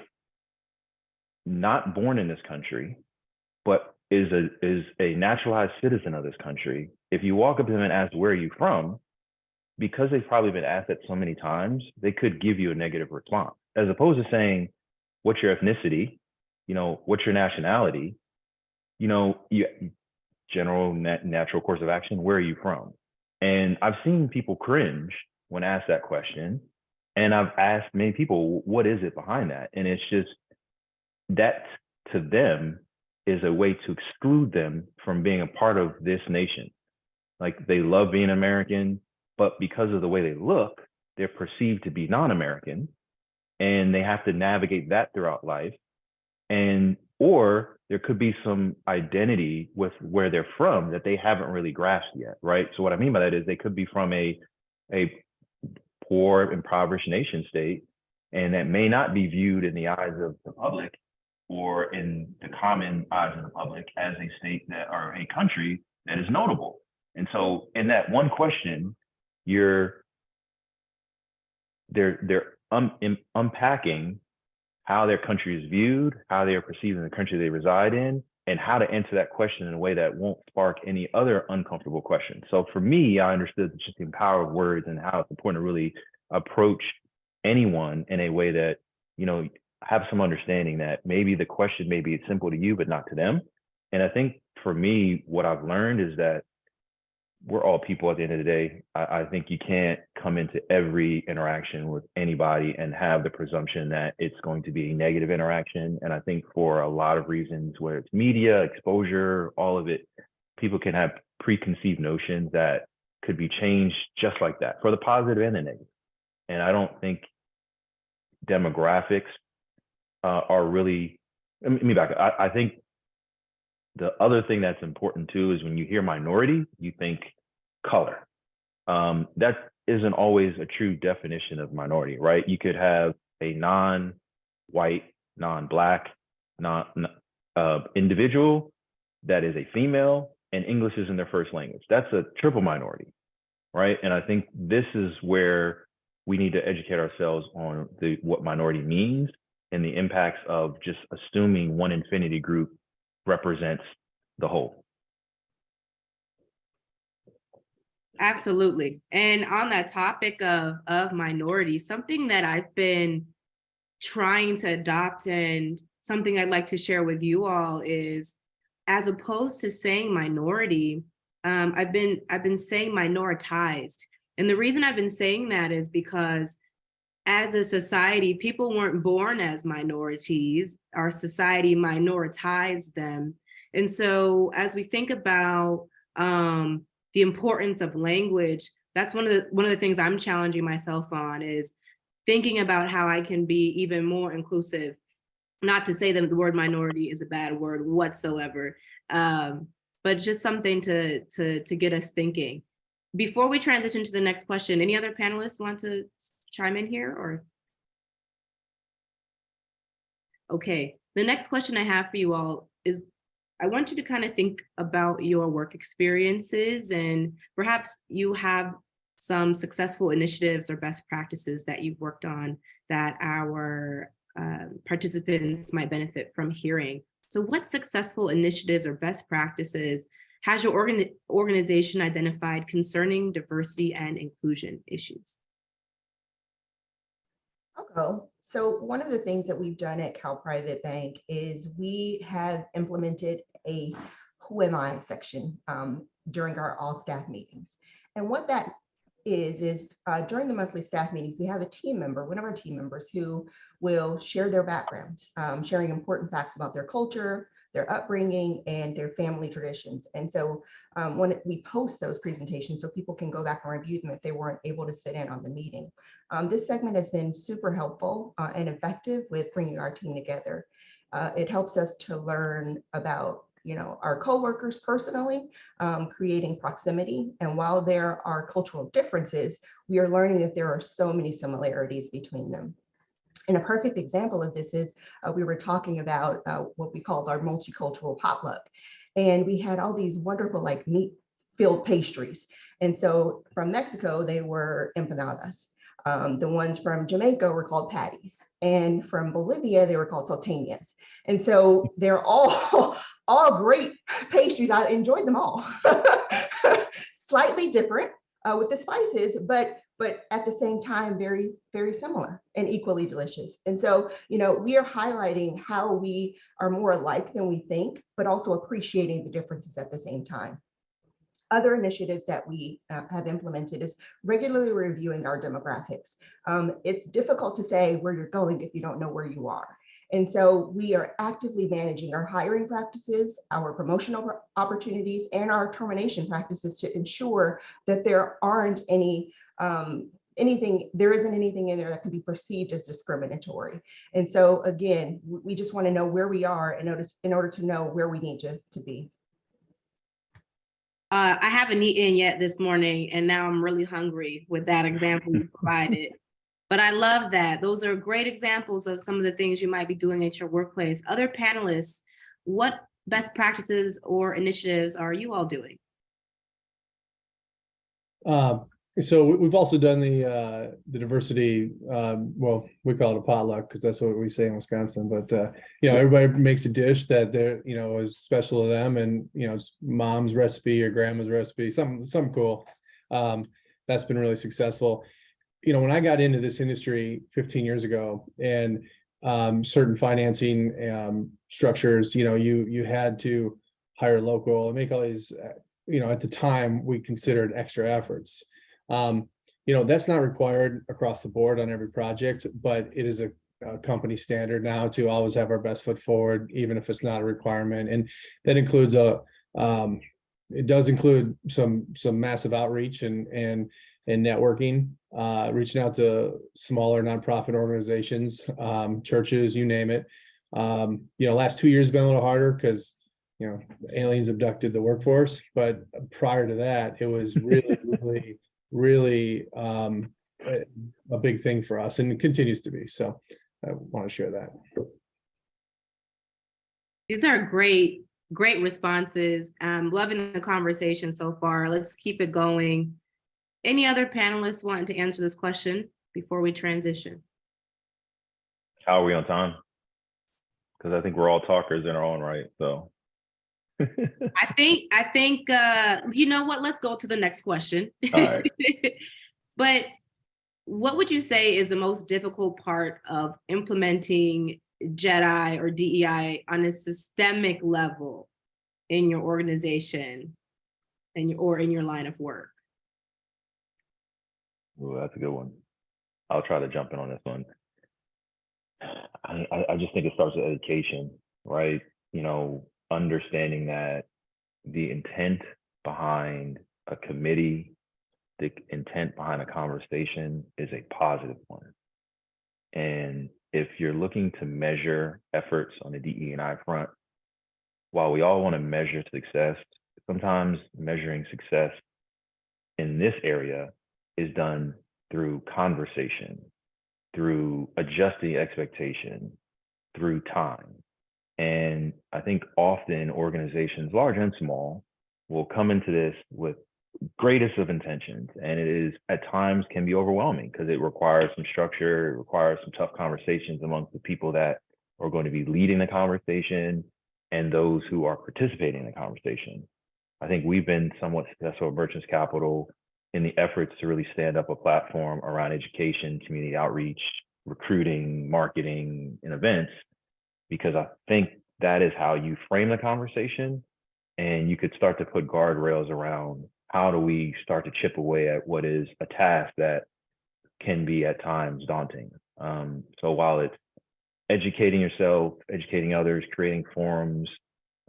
not born in this country, but is a naturalized citizen of this country, if you walk up to them and ask, where are you from? Because they've probably been asked that so many times, they could give you a negative response, as opposed to saying, what's your ethnicity? What's your nationality? General natural course of action, where are you from? And I've seen people cringe when asked that question. And I've asked many people, what is it behind that? And it's just that, to them, is a way to exclude them from being a part of this nation. Like, they love being American, but because of the way they look, they're perceived to be non-American, and they have to navigate that throughout life. Or there could be some identity with where they're from that they haven't really grasped yet, right? So what I mean by that is they could be from a poor, impoverished nation state, and that may not be viewed in the eyes of the public or in the common eyes of the public as a state that, or a country that is notable. And so in that one question, they're unpacking how their country is viewed, how they are perceived in the country they reside in, and how to answer that question in a way that won't spark any other uncomfortable questions. So for me, I understood just the power of words and how it's important to really approach anyone in a way that, have some understanding that maybe the question may be simple to you, but not to them. And I think for me, what I've learned is that we're all people at the end of the day. I think you can't come into every interaction with anybody and have the presumption that it's going to be a negative interaction. And I think for a lot of reasons, whether it's media, exposure, all of it, people can have preconceived notions that could be changed just like that, for the positive and the negative. And I don't think demographics are really, let me back up. I think the other thing that's important too is when you hear minority, you think color. That isn't always a true definition of minority, right? You could have a non-white, non-black, individual that is a female and English isn't their first language. That's a triple minority, right? And I think this is where we need to educate ourselves on what minority means and the impacts of just assuming one infinity group represents the whole. Absolutely. And on that topic of minorities, something that I've been trying to adopt and something I'd like to share with you all is, as opposed to saying minority, I've been saying minoritized. And the reason I've been saying that is because as a society, people weren't born as minorities. Our society minoritized them. And so as we think about the importance of language, that's one of the things I'm challenging myself on, is thinking about how I can be even more inclusive. Not to say that the word minority is a bad word whatsoever, but just something to get us thinking. Before we transition to the next question, any other panelists want to chime in here, or? Okay, the next question I have for you all is, I want you to kind of think about your work experiences, and perhaps you have some successful initiatives or best practices that you've worked on that our participants might benefit from hearing. So what successful initiatives or best practices has your organization identified concerning diversity and inclusion issues? I'll go. So one of the things that we've done at Cal Private Bank is we have implemented a Who Am I section during our all staff meetings. And what that is during the monthly staff meetings, we have a team member, one of our team members, who will share their backgrounds, sharing important facts about their culture, their upbringing, and their family traditions. And so when we post those presentations, so people can go back and review them if they weren't able to sit in on the meeting. This segment has been super helpful and effective with bringing our team together. It helps us to learn about our coworkers personally, creating proximity. And while there are cultural differences, we are learning that there are so many similarities between them. And a perfect example of this is we were talking about what we called our multicultural potluck. And we had all these wonderful meat-filled pastries. And so from Mexico, they were empanadas. The ones from Jamaica were called patties. And from Bolivia, they were called salteñas. And so they're all great pastries. I enjoyed them all. Slightly different with the spices, but at the same time, very, very similar and equally delicious. And so, we are highlighting how we are more alike than we think, but also appreciating the differences at the same time. Other initiatives that we have implemented is regularly reviewing our demographics. It's difficult to say where you're going if you don't know where you are. And so we are actively managing our hiring practices, our promotional opportunities, and our termination practices to ensure that there aren't there isn't anything in there that can be perceived as discriminatory. And so again, we just want to know where we are in order to know where we need to be. I haven't eaten yet this morning, and now I'm really hungry with that example you provided. But I love that. Those are great examples of some of the things you might be doing at your workplace. Other panelists, what best practices or initiatives are you all doing? So we've also done the diversity, well, we call it a potluck because that's what we say in Wisconsin, but everybody makes a dish that they're, is special to them, and it's mom's recipe or grandma's recipe, something cool. That's been really successful. When I got into this industry 15 years ago, and certain financing structures, you had to hire local and make all these, at the time we considered extra efforts. That's not required across the board on every project, but it is a company standard now to always have our best foot forward, even if it's not a requirement. And that includes it does include some massive outreach and networking, reaching out to smaller nonprofit organizations, churches, you name it. Last 2 years have been a little harder because aliens abducted the workforce, but prior to that, it was really a big thing for us, and it continues to be. So I want to share that. These are great responses. Loving the conversation so far. Let's keep it going. Any other panelists wanting to answer this question before we transition? How are we on time? Because I think we're all talkers in our own right. So I think you know what? Let's go to the next question. all right. But what would you say is the most difficult part of implementing J.E.D.I or DEI on a systemic level in your organization or in your line of work? Ooh, that's a good one. I'll try to jump in on this one. I just think it starts with education, right? Understanding that the intent behind a committee, the intent behind a conversation is a positive one. And if you're looking to measure efforts on the DE&I front, while we all want to measure success, sometimes measuring success in this area is done through conversation, through adjusting expectation, through time. And I think often organizations, large and small, will come into this with greatest of intentions, and it is at times can be overwhelming because it requires some structure, it requires some tough conversations amongst the people that are going to be leading the conversation and those who are participating in the conversation. I think we've been somewhat successful at Merchants Capital in the efforts to really stand up a platform around education, community outreach, recruiting, marketing, and events, because I think that is how you frame the conversation, and you could start to put guardrails around how do we start to chip away at what is a task that can be at times daunting. So while it's educating yourself, educating others, creating forums,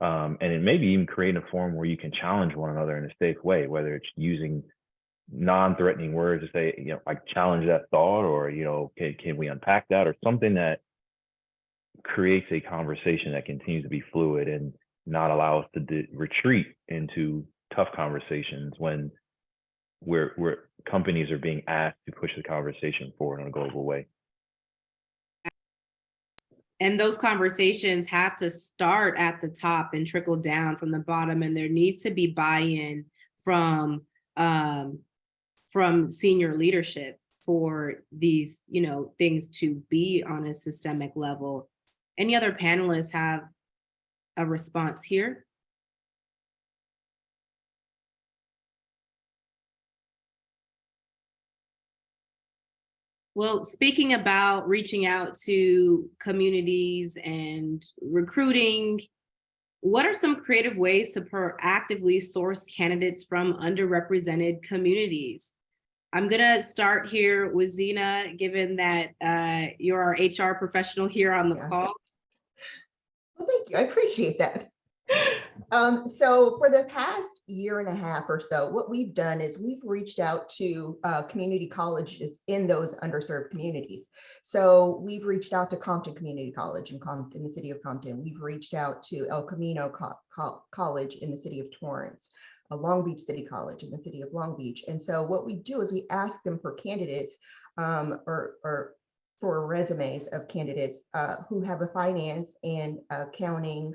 and it may be even creating a forum where you can challenge one another in a safe way, whether it's using non-threatening words to say, I challenge that thought, or, can we unpack that, or something that creates a conversation that continues to be fluid and not allow us to retreat into tough conversations when companies are being asked to push the conversation forward in a global way. And those conversations have to start at the top and trickle down from the bottom, and there needs to be buy-in from senior leadership for these, things to be on a systemic level. Any other panelists have a response here? Well, speaking about reaching out to communities and recruiting, what are some creative ways to proactively source candidates from underrepresented communities? I'm gonna start here with Zina, given that you're our HR professional here on the call. Well, thank you. I appreciate that. So for the past year and a half or so, what we've done is we've reached out to community colleges in those underserved communities. So we've reached out to Compton Community College in the city of Compton. We've reached out to El Camino College in the city of Torrance, Long Beach City College in the city of Long Beach. And so what we do is we ask them for candidates or for resumes of candidates who have a finance and accounting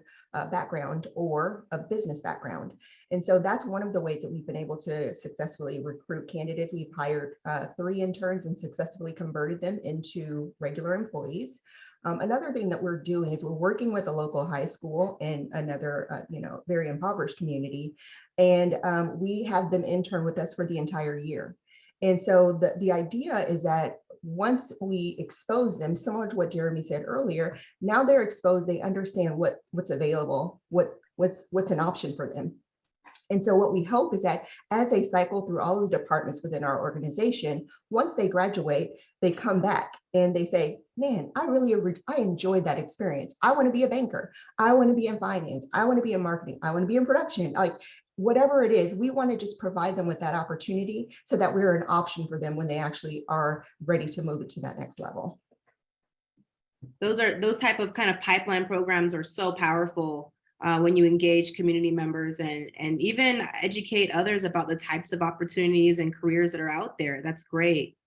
background or a business background. And so that's one of the ways that we've been able to successfully recruit candidates. We've hired 3 interns and successfully converted them into regular employees. Another thing that we're doing is we're working with a local high school in another, very impoverished community. And we have them intern with us for the entire year. And so the idea is that once we expose them, similar to what Jeremy said earlier, now they're exposed, they understand what's available, what's an option for them. And so what we hope is that as they cycle through all of the departments within our organization, once they graduate, they come back and they say, man, I enjoyed that experience. I want to be a banker. I want to be in finance. I want to be in marketing. I want to be in production. Like whatever it is, we want to just provide them with that opportunity so that we're an option for them when they actually are ready to move it to that next level. Those type of kind of pipeline programs are so powerful when you engage community members and even educate others about the types of opportunities and careers that are out there. That's great.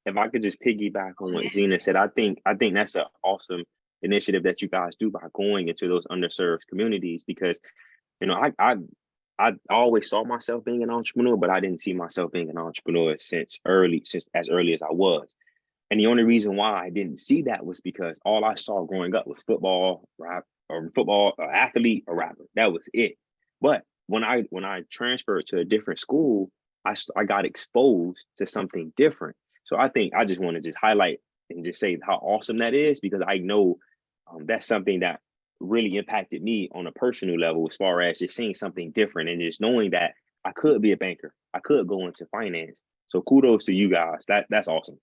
If I could just piggyback on what Zina said, I think that's an awesome initiative that you guys do by going into those underserved communities, because I always saw myself being an entrepreneur, but I didn't see myself being an entrepreneur since as early as I was. And the only reason why I didn't see that was because all I saw growing up was football, athlete, or rapper. That was it. But when I transferred to a different school, I got exposed to something different. So I think I just want to just highlight and just say how awesome that is, because I know that's something that really impacted me on a personal level, as far as just seeing something different and just knowing that I could be a banker. I could go into finance. So kudos to you guys. That's awesome.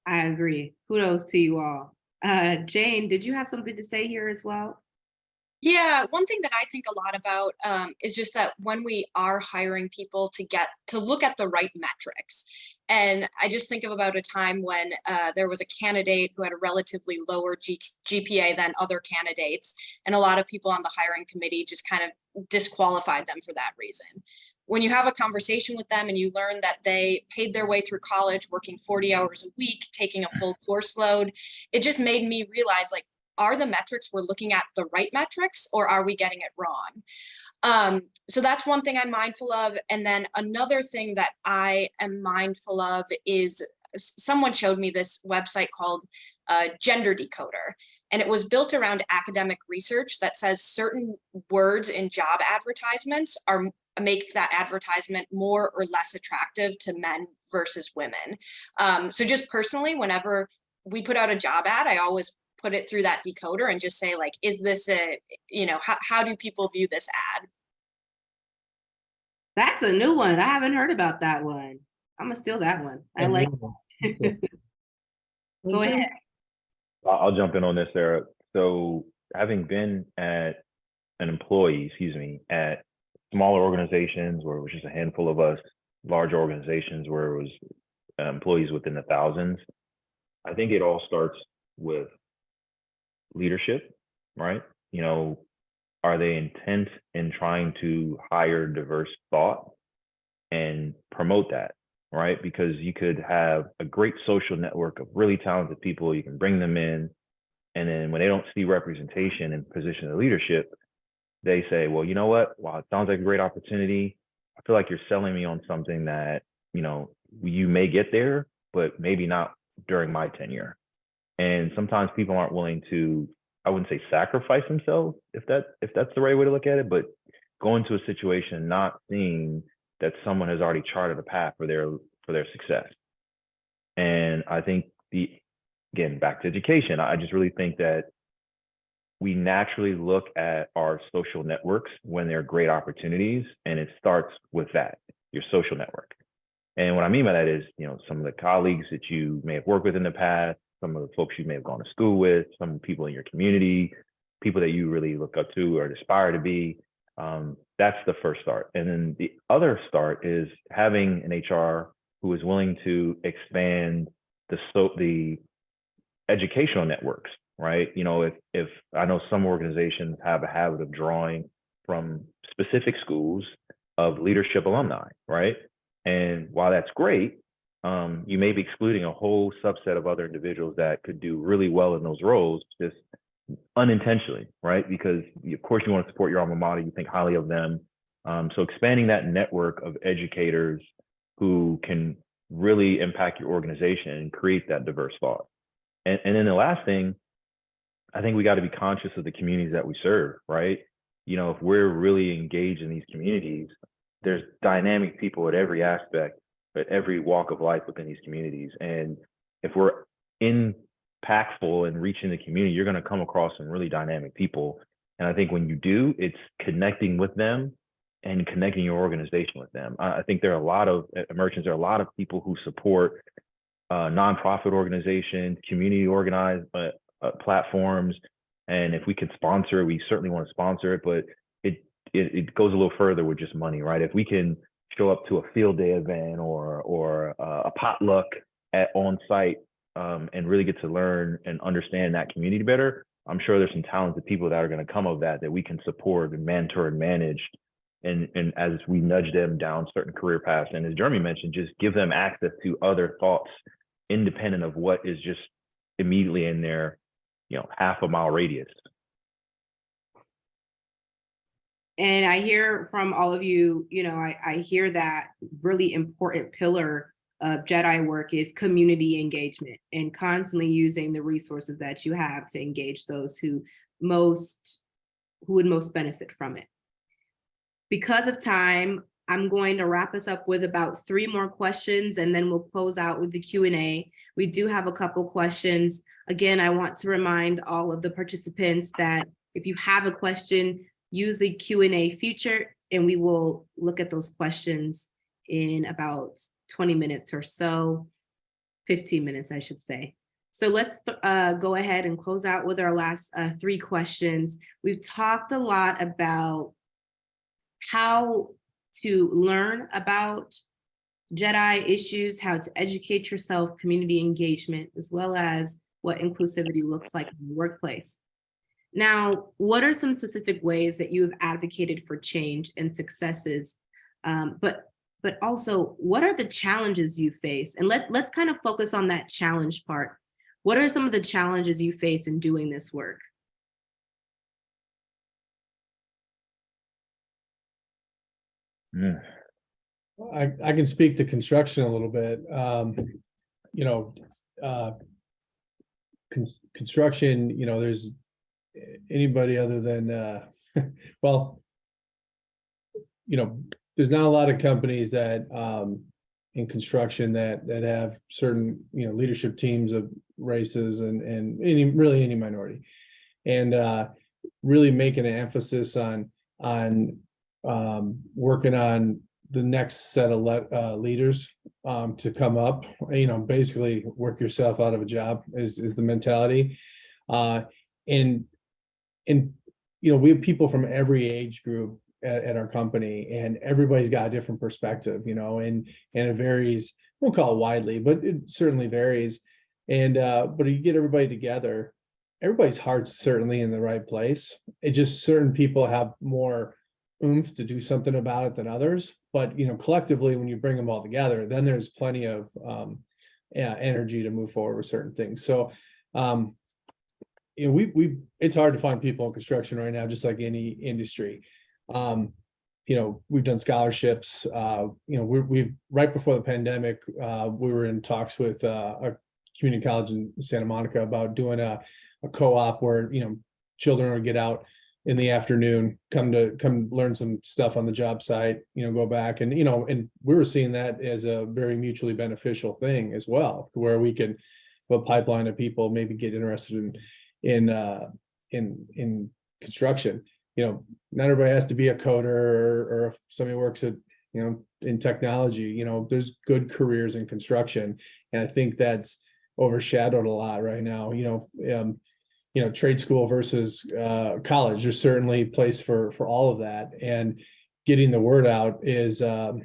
I agree. Kudos to you all. Jane, did you have something to say here as well? Yeah, one thing that I think a lot about is just that when we are hiring people to look at the right metrics. And I just think about a time when there was a candidate who had a relatively lower GPA than other candidates, and a lot of people on the hiring committee just kind of disqualified them for that reason. When you have a conversation with them and you learn that they paid their way through college, working 40 hours a week, taking a full course load, it just made me realize, like, are the metrics we're looking at the right metrics, or are we getting it wrong? So that's one thing I'm mindful of. And then another thing that I am mindful of is someone showed me this website called Gender Decoder. And it was built around academic research that says certain words in job advertisements make that advertisement more or less attractive to men versus women. So just personally, whenever we put out a job ad, I always put it through that decoder and just say, like, is this how do people view this ad? That's a new one. I haven't heard about that one. I'm gonna steal that one. I like that. Go ahead. I'll jump in on this, Sarah. So having been an employee, at smaller organizations where it was just a handful of us, larger organizations where it was employees within the thousands, I think it all starts with leadership, right? Are they intent in trying to hire diverse thought and promote that, right? Because you could have a great social network of really talented people, you can bring them in, and then when they don't see representation in position of leadership, they say, well, you know what? Wow, it sounds like a great opportunity. I feel like you're selling me on something that, you may get there, but maybe not during my tenure. And sometimes people aren't willing to, I wouldn't say sacrifice themselves, if that's the right way to look at it, but go into a situation not seeing that someone has already charted a path for their success. And I think again, back to education, I just really think that we naturally look at our social networks when they're great opportunities, and it starts with that, your social network. And what I mean by that is, some of the colleagues that you may have worked with in the past, some of the folks you may have gone to school with, some people in your community, people that you really look up to or aspire to be. That's the first start. And then the other start is having an HR who is willing to expand the educational networks, right? If I know some organizations have a habit of drawing from specific schools of leadership alumni, right? And while that's great, you may be excluding a whole subset of other individuals that could do really well in those roles, just unintentionally, right? Because of course you want to support your alma mater, you think highly of them. So expanding that network of educators who can really impact your organization and create that diverse thought. And then the last thing, I think we got to be conscious of the communities that we serve, right? If we're really engaged in these communities, there's dynamic people at every aspect, at every walk of life within these communities. And if we're impactful and reaching the community, you're going to come across some really dynamic people. And I think when you do, it's connecting with them and connecting your organization with them. I think there are a lot of merchants, there are a lot of people who support nonprofit organizations, community organized platforms. And if we can sponsor it, we certainly want to sponsor it, but it goes a little further with just money, right? If we can show up to a field day event or a potluck on site and really get to learn and understand that community better, I'm sure there's some talented people that are going to come of that we can support and mentor and manage. And as we nudge them down certain career paths, and as Jeremy mentioned, just give them access to other thoughts independent of what is just immediately in their, half a mile radius. And I hear from all of you, I hear that really important pillar of J.E.D.I work is community engagement and constantly using the resources that you have to engage those who would most benefit from it. Because of time, I'm going to wrap us up with about 3 more questions, and then we'll close out with the Q&A. We do have a couple questions. Again, I want to remind all of the participants that if you have a question, use the Q&A feature, and we will look at those questions in about 20 minutes or so, 15 minutes, I should say. So let's go ahead and close out with our last 3 questions. We've talked a lot about how to learn about J.E.D.I issues, how to educate yourself, community engagement, as well as what inclusivity looks like in the workplace. Now, what are some specific ways that you have advocated for change and successes? But also, what are the challenges you face? And let's kind of focus on that challenge part. What are some of the challenges you face in doing this work? I can speak to construction a little bit. Construction, there's anybody other than, well, there's not a lot of companies that in construction that have certain, leadership teams of races and any minority, and really making an emphasis on working on the next set of leaders to come up, basically work yourself out of a job is the mentality. And we have people from every age group at our company, and everybody's got a different perspective, and it varies. I won't call it widely, but it certainly varies. And but you get everybody together, everybody's heart's certainly in the right place. It just certain people have more oomph to do something about it than others. But collectively, when you bring them all together, then there's plenty of energy to move forward with certain things. So it's hard to find people in construction right now, just like any industry. We've done scholarships. We've right before the pandemic, we were in talks with a community college in Santa Monica about doing a co-op where children would get out in the afternoon, come learn some stuff on the job site, go back, and and we were seeing that as a very mutually beneficial thing as well, where we can have a pipeline of people maybe get interested in construction. Not everybody has to be a coder or if somebody works at in technology. There's good careers in construction, and I think that's overshadowed a lot right now. Trade school versus college. There's certainly a place for all of that, and getting the word out is. And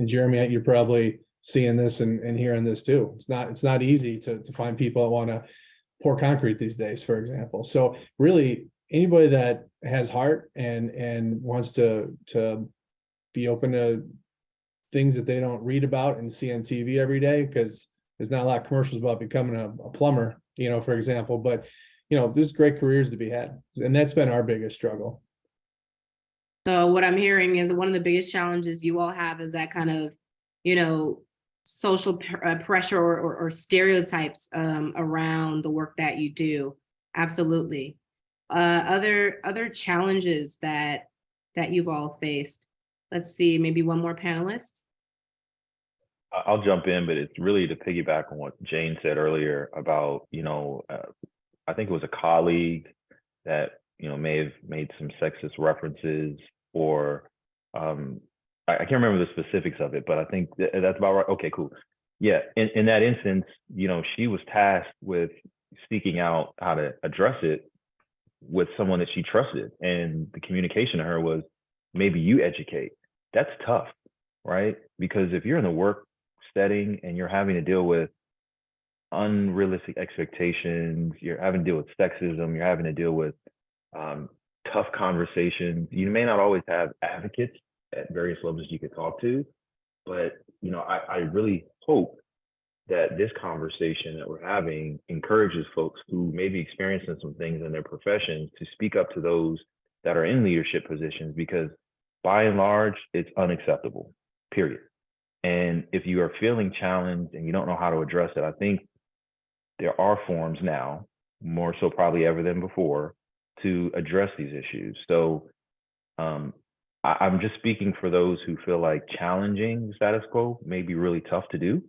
Jeremy, you're probably seeing this and hearing this too. It's not easy to find people that want to pour concrete these days, for example. So really, anybody that has heart and wants to be open to things that they don't read about and see on TV every day, because there's not a lot of commercials about becoming a plumber, for example, but there's great careers to be had. And that's been our biggest struggle. So what I'm hearing is one of the biggest challenges you all have is that kind of, social pressure or stereotypes around the work that you do. Absolutely. Other challenges that you've all faced. Let's see, maybe one more panelist. I'll jump in, but it's really to piggyback on what Jane said earlier about, I think it was a colleague that, may have made some sexist references or I can't remember the specifics of it, but I think that's about right. Okay, cool. Yeah, in that instance, she was tasked with seeking out how to address it with someone that she trusted. And the communication to her was, maybe you educate. That's tough, right? Because if you're in the work setting and you're having to deal with unrealistic expectations, you're having to deal with sexism, you're having to deal with tough conversations, you may not always have advocates at various levels you could talk to, but I really hope that this conversation that we're having encourages folks who may be experiencing some things in their professions to speak up to those that are in leadership positions, because by and large, it's unacceptable, period. And if you are feeling challenged and you don't know how to address it, I think there are forums now, more so probably ever than before, to address these issues. So I'm just speaking for those who feel like challenging the status quo may be really tough to do.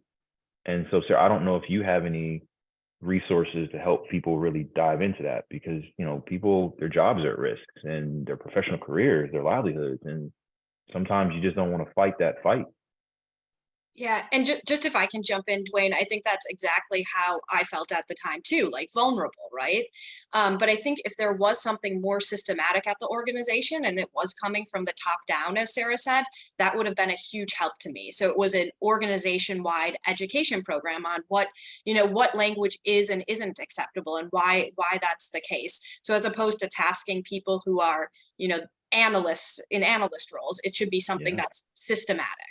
And so, sir, I don't know if you have any resources to help people really dive into that, because, people, their jobs are at risk and their professional careers, their livelihoods. And sometimes you just don't want to fight that fight. Yeah, and just if I can jump in, Dwayne, I think that's exactly how I felt at the time too, like vulnerable, right? But I think if there was something more systematic at the organization and it was coming from the top down, as Sarah said, that would have been a huge help to me. So it was an organization-wide education program on what language is and isn't acceptable and why that's the case. So as opposed to tasking people who are, analysts in analyst roles, it should be something that's systematic.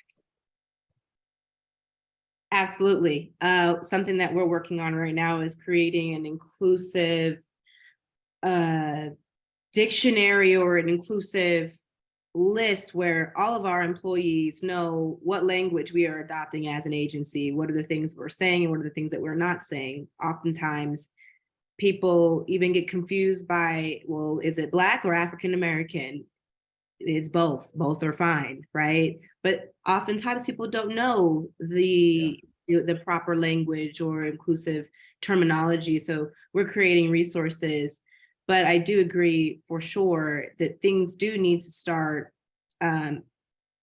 Absolutely. Something that we're working on right now is creating an inclusive dictionary or an inclusive list where all of our employees know what language we are adopting as an agency, what are the things we're saying and what are the things that we're not saying. Oftentimes, people even get confused by, well, is it Black or African American? It's both are fine, right? But oftentimes people don't know the proper language or inclusive terminology. So we're creating resources, but I do agree for sure that things do need to start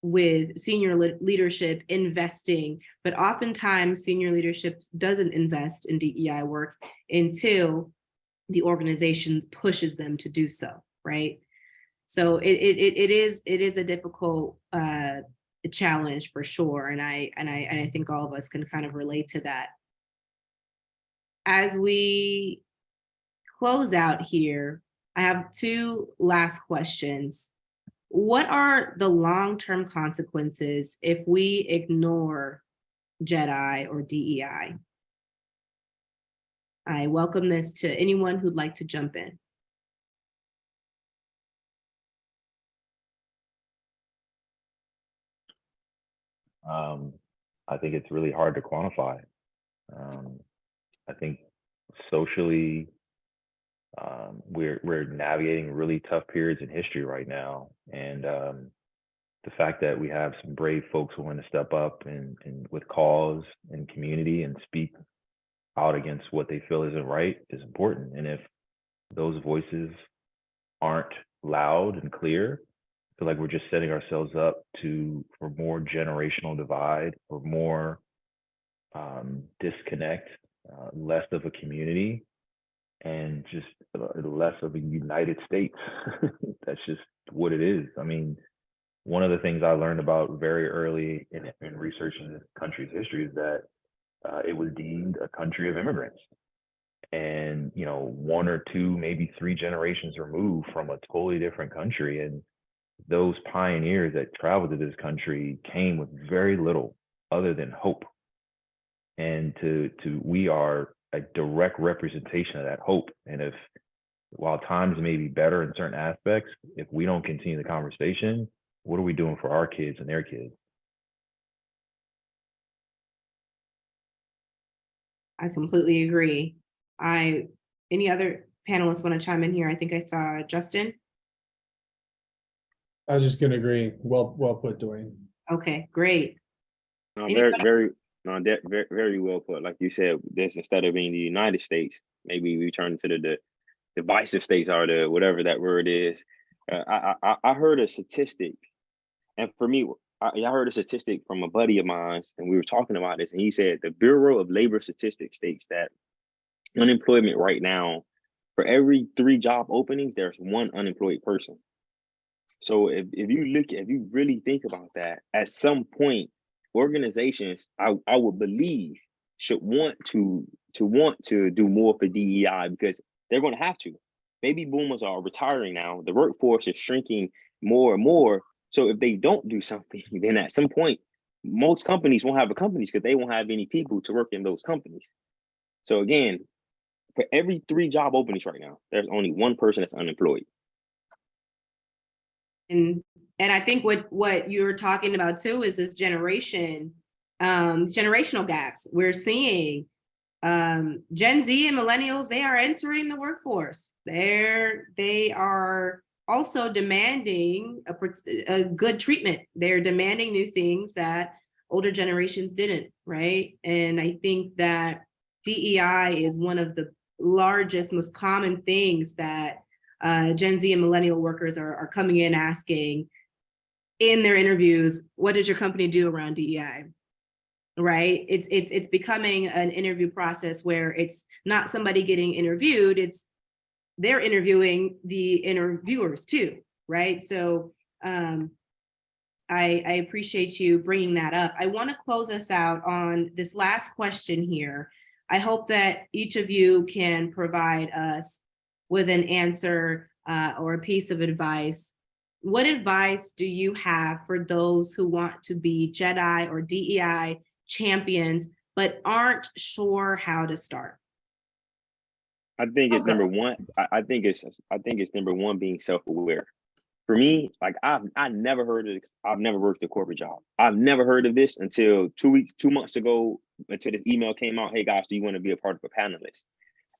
with senior leadership investing, but oftentimes senior leadership doesn't invest in DEI work until the organization pushes them to do so, right? So it is a difficult challenge for sure, and I think all of us can kind of relate to that. As we close out here, I have two last questions. What are the long-term consequences if we ignore J.E.D.I or DEI? I welcome this to anyone who'd like to jump in. I think it's really hard to quantify. I think socially, we're navigating really tough periods in history right now, and the fact that we have some brave folks willing to step up and with cause and community and speak out against what they feel isn't right is important. And if those voices aren't loud and clear, I feel like we're just setting ourselves up for more generational divide, or more disconnect, less of a community, and just less of a United States. That's just what it is. I mean, one of the things I learned about very early in researching this country's history is that it was deemed a country of immigrants. And, one or two, maybe three generations removed from a totally different country. And those pioneers that traveled to this country came with very little other than hope. And we are a direct representation of that hope. And while times may be better in certain aspects, if we don't continue the conversation, what are we doing for our kids and their kids? I completely agree. Any other panelists want to chime in here? I think I saw Justin. I was just going to agree. Well put, Dwayne. Okay, great. No, very well put. Like you said, this, instead of being the United States, maybe we turn to the divisive states, or the whatever that word is. I heard a statistic And for me, I heard a statistic from a buddy of mine, and we were talking about this, and he said the Bureau of Labor Statistics states that unemployment right now, for every 3 job openings, there's 1 unemployed person. So if you really think about that, at some point, organizations, I would believe, should want to do more for DEI, because they're going to have to. Baby boomers are retiring now. The workforce is shrinking more and more. So if they don't do something, then at some point, most companies won't have companies because they won't have any people to work in those companies. So again, for every 3 job openings right now, there's only 1 person that's unemployed. And I think what you're talking about too is this generational gaps. We're seeing Gen Z and millennials, they are entering the workforce. They are also demanding a good treatment. They're demanding new things that older generations didn't, right? And I think that DEI is one of the largest, most common things that Gen Z and millennial workers are coming in asking in their interviews. What does your company do around DEI? Right? It's becoming an interview process where it's not somebody getting interviewed, they're interviewing the interviewers too, right? So I appreciate you bringing that up. I want to close us out on this last question here. I hope that each of you can provide us with an answer or a piece of advice. What advice do you have for those who want to be J.E.D.I or DEI champions, but aren't sure how to start? I think it's number one. I think it's number one, being self-aware. For me, like I never heard of this. I've never worked a corporate job. I've never heard of this until 2 months ago, until this email came out. Hey guys, do you want to be a part of a panelist?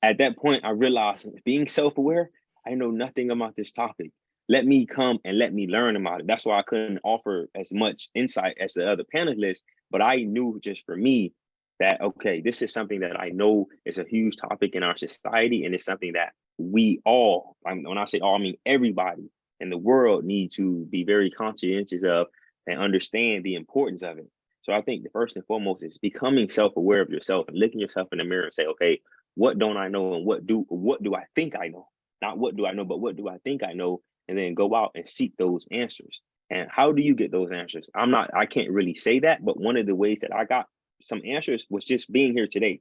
At that point, I realized, being self-aware, I know nothing about this topic. Let me come and let me learn about it. That's why I couldn't offer as much insight as the other panelists, but I knew just for me that, okay, this is something that I know is a huge topic in our society, and it's something that we all, when I say all, I mean everybody in the world, need to be very conscientious of and understand the importance of it. So I think the first and foremost is becoming self-aware of yourself and looking yourself in the mirror and say, okay, what don't I know, and what do I think I know? Not what do I know, but what do I think I know? And then go out and seek those answers. And how do you get those answers? I can't really say that, but one of the ways that I got some answers was just being here today.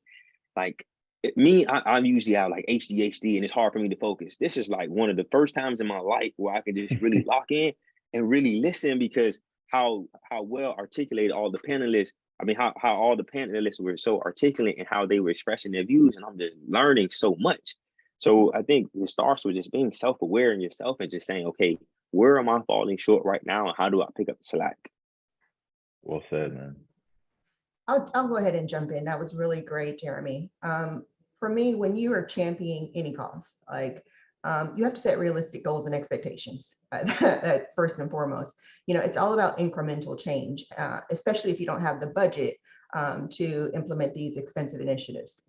Like I usually have like ADHD, and it's hard for me to focus. This is like one of the first times in my life where I can just really lock in and really listen, because how well articulated all the panelists, how all the panelists were so articulate and how they were expressing their views, and I'm just learning so much. So I think it starts with just being self-aware in yourself and just saying, okay, where am I falling short right now, and how do I pick up the slack? Well said, man. I'll go ahead and jump in. That was really great, Jeremy. For me, when you are championing any cause, like you have to set realistic goals and expectations. That's first and foremost. It's all about incremental change, especially if you don't have the budget to implement these expensive initiatives.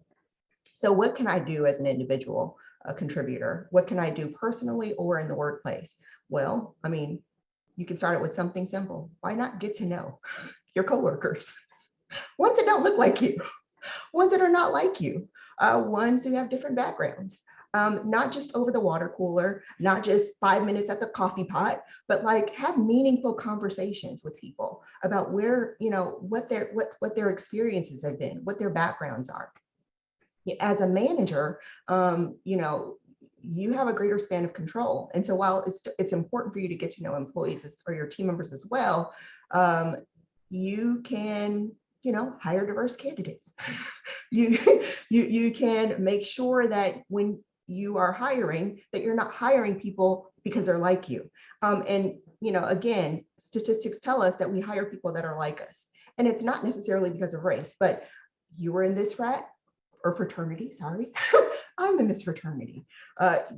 So what can I do as an individual contributor? What can I do personally or in the workplace? Well, you can start it with something simple. Why not get to know your coworkers? Ones that don't look like you, ones that are not like you, ones who have different backgrounds, not just over the water cooler, not just 5 minutes at the coffee pot, but like have meaningful conversations with people about where, what their experiences have been, what their backgrounds are. As a manager, you have a greater span of control. And so while it's important for you to get to know employees or your team members as well, you can hire diverse candidates. You can make sure that when you are hiring, that you're not hiring people because they're like you. Again, statistics tell us that we hire people that are like us. And it's not necessarily because of race, but you were in this frat or fraternity, sorry. I'm in this fraternity.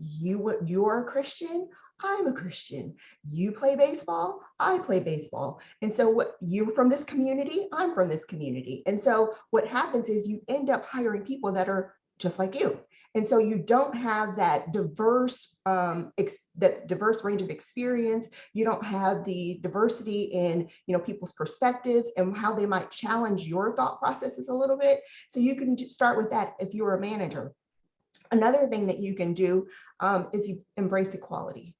You are a Christian, I'm a Christian. You play baseball, I play baseball. And so you're from this community, I'm from this community. And so what happens is you end up hiring people that are just like you. And so you don't have that diverse range of experience. You don't have the diversity in, people's perspectives and how they might challenge your thought processes a little bit. So you can start with that if you're a manager. Another thing that you can do is embrace equality.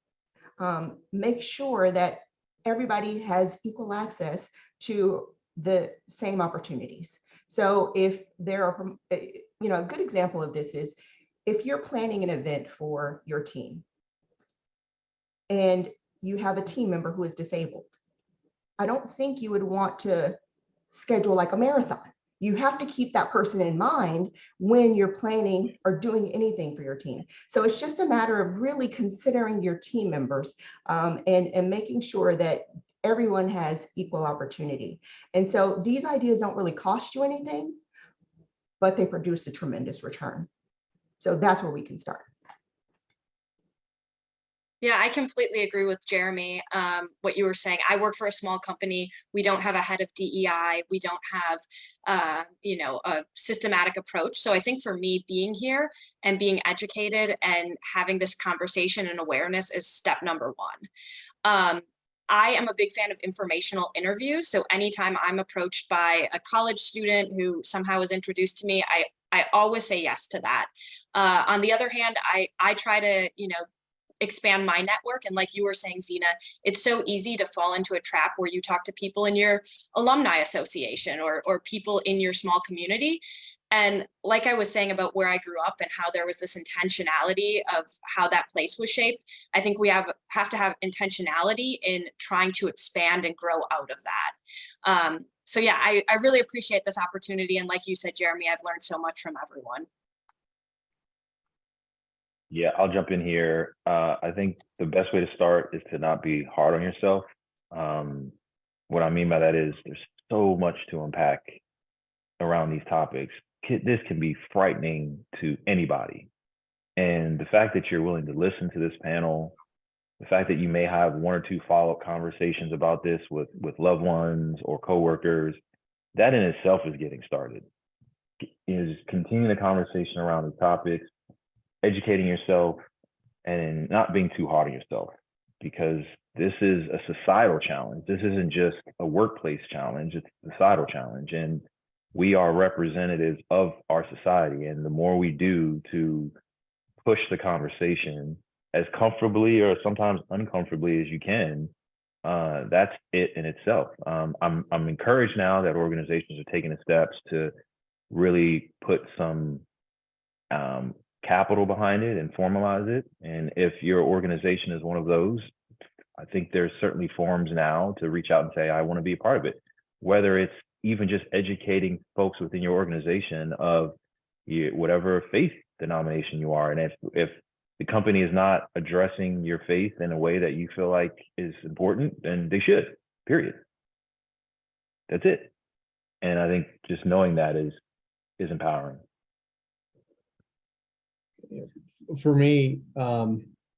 Make sure that everybody has equal access to the same opportunities. So if there are, a good example of this is if you're planning an event for your team and you have a team member who is disabled, I don't think you would want to schedule like a marathon. You have to keep that person in mind when you're planning or doing anything for your team. So it's just a matter of really considering your team members and making sure that everyone has equal opportunity. And so these ideas don't really cost you anything, but they produce a tremendous return. So that's where we can start. Yeah, I completely agree with Jeremy. What you were saying, I work for a small company. We don't have a head of DEI. We don't have, a systematic approach. So I think for me, being here and being educated and having this conversation and awareness is step number one. I am a big fan of informational interviews. So anytime I'm approached by a college student who somehow is introduced to me, I always say yes to that. On the other hand, I try to, expand my network. And like you were saying, Zina, it's so easy to fall into a trap where you talk to people in your alumni association or people in your small community. And like I was saying about where I grew up and how there was this intentionality of how that place was shaped, I think we have to have intentionality in trying to expand and grow out of that. So yeah, I really appreciate this opportunity. And like you said, Jeremy, I've learned so much from everyone. Yeah, I'll jump in here. I think the best way to start is to not be hard on yourself. What I mean by that is there's so much to unpack around these topics. This can be frightening to anybody. And the fact that you're willing to listen to this panel, the fact that you may have one or two follow-up conversations about this with loved ones or coworkers, that in itself is getting started. Is continuing the conversation around the topics, educating yourself, and not being too hard on yourself, because this is a societal challenge. This isn't just a workplace challenge, it's a societal challenge. And we are representatives of our society. And the more we do to push the conversation as comfortably or sometimes uncomfortably as you can, that's it in itself. I'm encouraged now that organizations are taking the steps to really put some capital behind it and formalize it. And if your organization is one of those, I think there's certainly forums now to reach out and say, I want to be a part of it. Whether it's even just educating folks within your organization of whatever faith denomination you are. And if the company is not addressing your faith in a way that you feel like is important, then they should, period. That's it. And I think just knowing that is empowering. For me,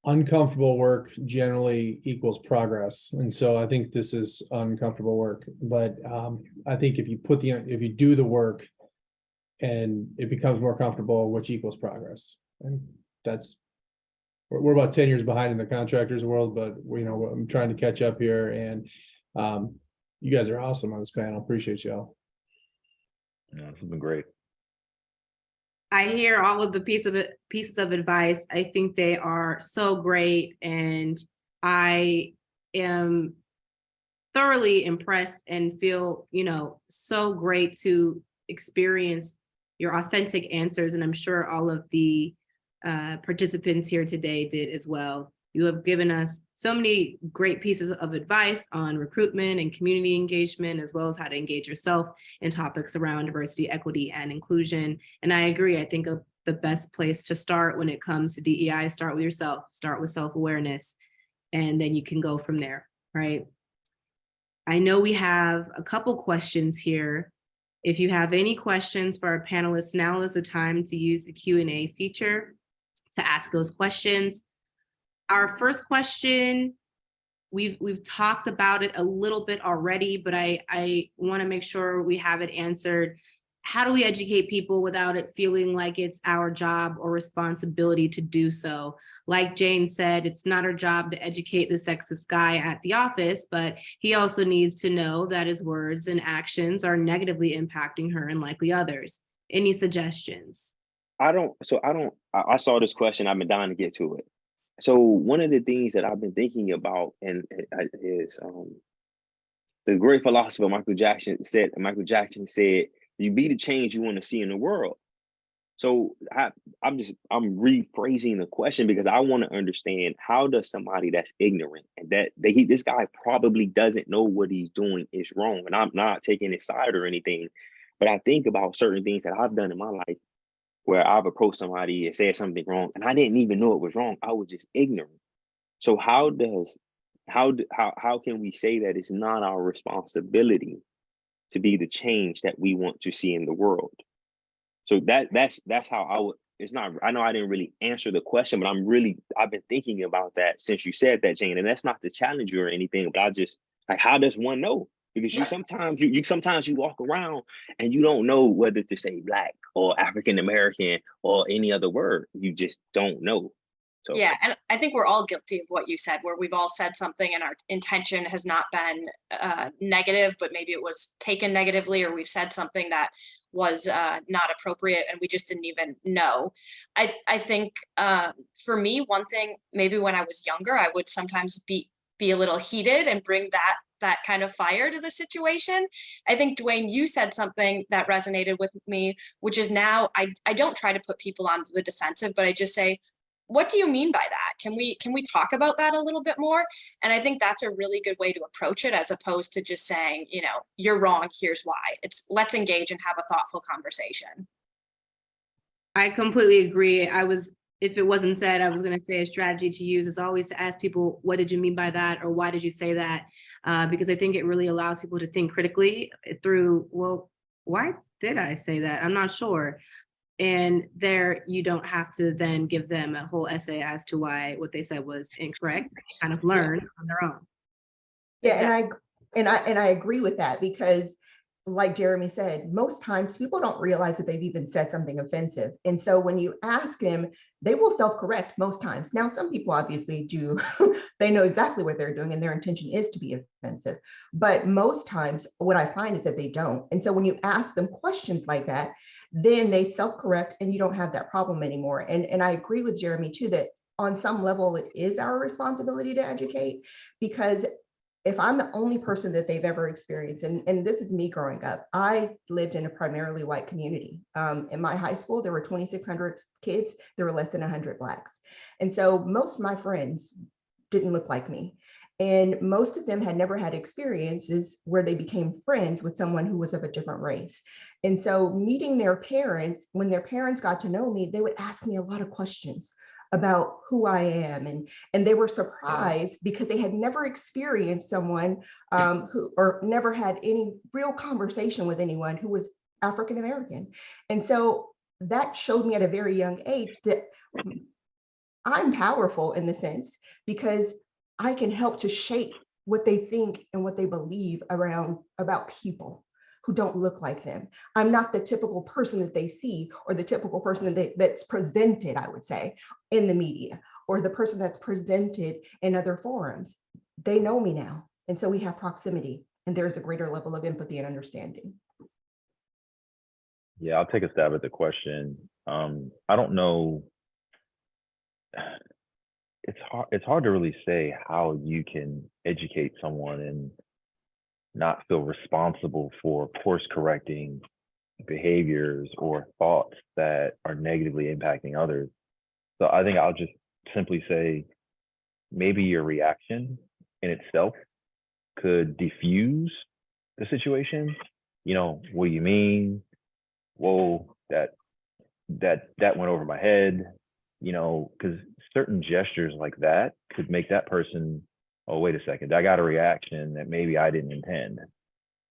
uncomfortable work generally equals progress. And so I think this is uncomfortable work, but I think if you do the work and it becomes more comfortable, which equals progress. And we're about 10 years behind in the contractors world, but I'm trying to catch up here, and you guys are awesome on this panel. Appreciate y'all. Yeah, this has been great. I hear all of the pieces of advice. I think they are so great, and I am thoroughly impressed and feel, so great to experience your authentic answers. And I'm sure all of the participants here today did as well. You have given us so many great pieces of advice on recruitment and community engagement, as well as how to engage yourself in topics around diversity, equity, and inclusion. And I agree. I think the best place to start when it comes to DEI, start with yourself, start with self-awareness, and then you can go from there, right? I know we have a couple questions here. If you have any questions for our panelists, now is the time to use the Q&A feature to ask those questions. Our first question, we've talked about it a little bit already, but I want to make sure we have it answered. how do we educate people without it feeling like it's our job or responsibility to do so? Like Jane said, it's not our job to educate the sexist guy at the office, but he also needs to know that his words and actions are negatively impacting her and likely others. Any suggestions? I saw this question, I've been dying to get to it. So one of the things that I've been thinking about is the great philosopher Michael Jackson said, you be the change you want to see in the world. So I'm rephrasing the question because I want to understand, how does somebody that's ignorant and this guy probably doesn't know what he's doing is wrong. And I'm not taking his side or anything, but I think about certain things that I've done in my life where I've approached somebody and said something wrong and I didn't even know it was wrong. I was just ignorant. So how can we say that it's not our responsibility to be the change that we want to see in the world? So that's how I would. It's not. I know I didn't really answer the question, but I've been thinking about that since you said that, Jane. And that's not to challenge you or anything, but I just like, how does one know? Because you sometimes you walk around and you don't know whether to say Black or African American or any other word. You just don't know. So yeah, and I think we're all guilty of what you said, where we've all said something and our intention has not been negative, but maybe it was taken negatively, or we've said something that was not appropriate and we just didn't even know. I think for me, one thing, maybe when I was younger, I would sometimes be a little heated and bring that kind of fire to the situation. I think, Dwayne, you said something that resonated with me, which is now I don't try to put people on the defensive, but I just say, what do you mean by that? Can we talk about that a little bit more? And I think that's a really good way to approach it, as opposed to just saying, you're wrong, here's why. It's let's engage and have a thoughtful conversation. I completely agree. If it wasn't said, I was going to say a strategy to use is always to ask people, what did you mean by that? Or why did you say that? Because I think it really allows people to think critically through, well, why did I say that? I'm not sure. And there, you don't have to then give them a whole essay as to why what they said was incorrect. They kind of learn on their own. Yeah, Exactly. and I agree with that, because like Jeremy said, most times people don't realize that they've even said something offensive. And so when you ask them, they will self-correct most times. Now, some people obviously do, they know exactly what they're doing and their intention is to be offensive. But most times what I find is that they don't. And so when you ask them questions like that, then they self-correct and you don't have that problem anymore. And I agree with Jeremy too, that on some level, it is our responsibility to educate, because if I'm the only person that they've ever experienced, and this is me growing up, I lived in a primarily white community. In my high school, there were 2,600 kids, there were less than 100 Blacks. And so most of my friends didn't look like me. And most of them had never had experiences where they became friends with someone who was of a different race. And so meeting their parents, when their parents got to know me, they would ask me a lot of questions about who I am. And they were surprised because they had never experienced someone or never had any real conversation with anyone who was African American. And so that showed me at a very young age that I'm powerful in the sense, because I can help to shape what they think and what they believe about people who don't look like them. I'm not the typical person that they see, or the typical person that's presented, I would say, in the media, or the person that's presented in other forums. They know me now. And so we have proximity, and there's a greater level of empathy and understanding. Yeah, I'll take a stab at the question. I don't know. It's hard to really say how you can educate someone and not feel responsible for course correcting behaviors or thoughts that are negatively impacting others. So I think I'll just simply say, maybe your reaction in itself could diffuse the situation. What do you mean? Whoa, that went over my head, because certain gestures like that could make that person, oh, wait a second, I got a reaction that maybe I didn't intend.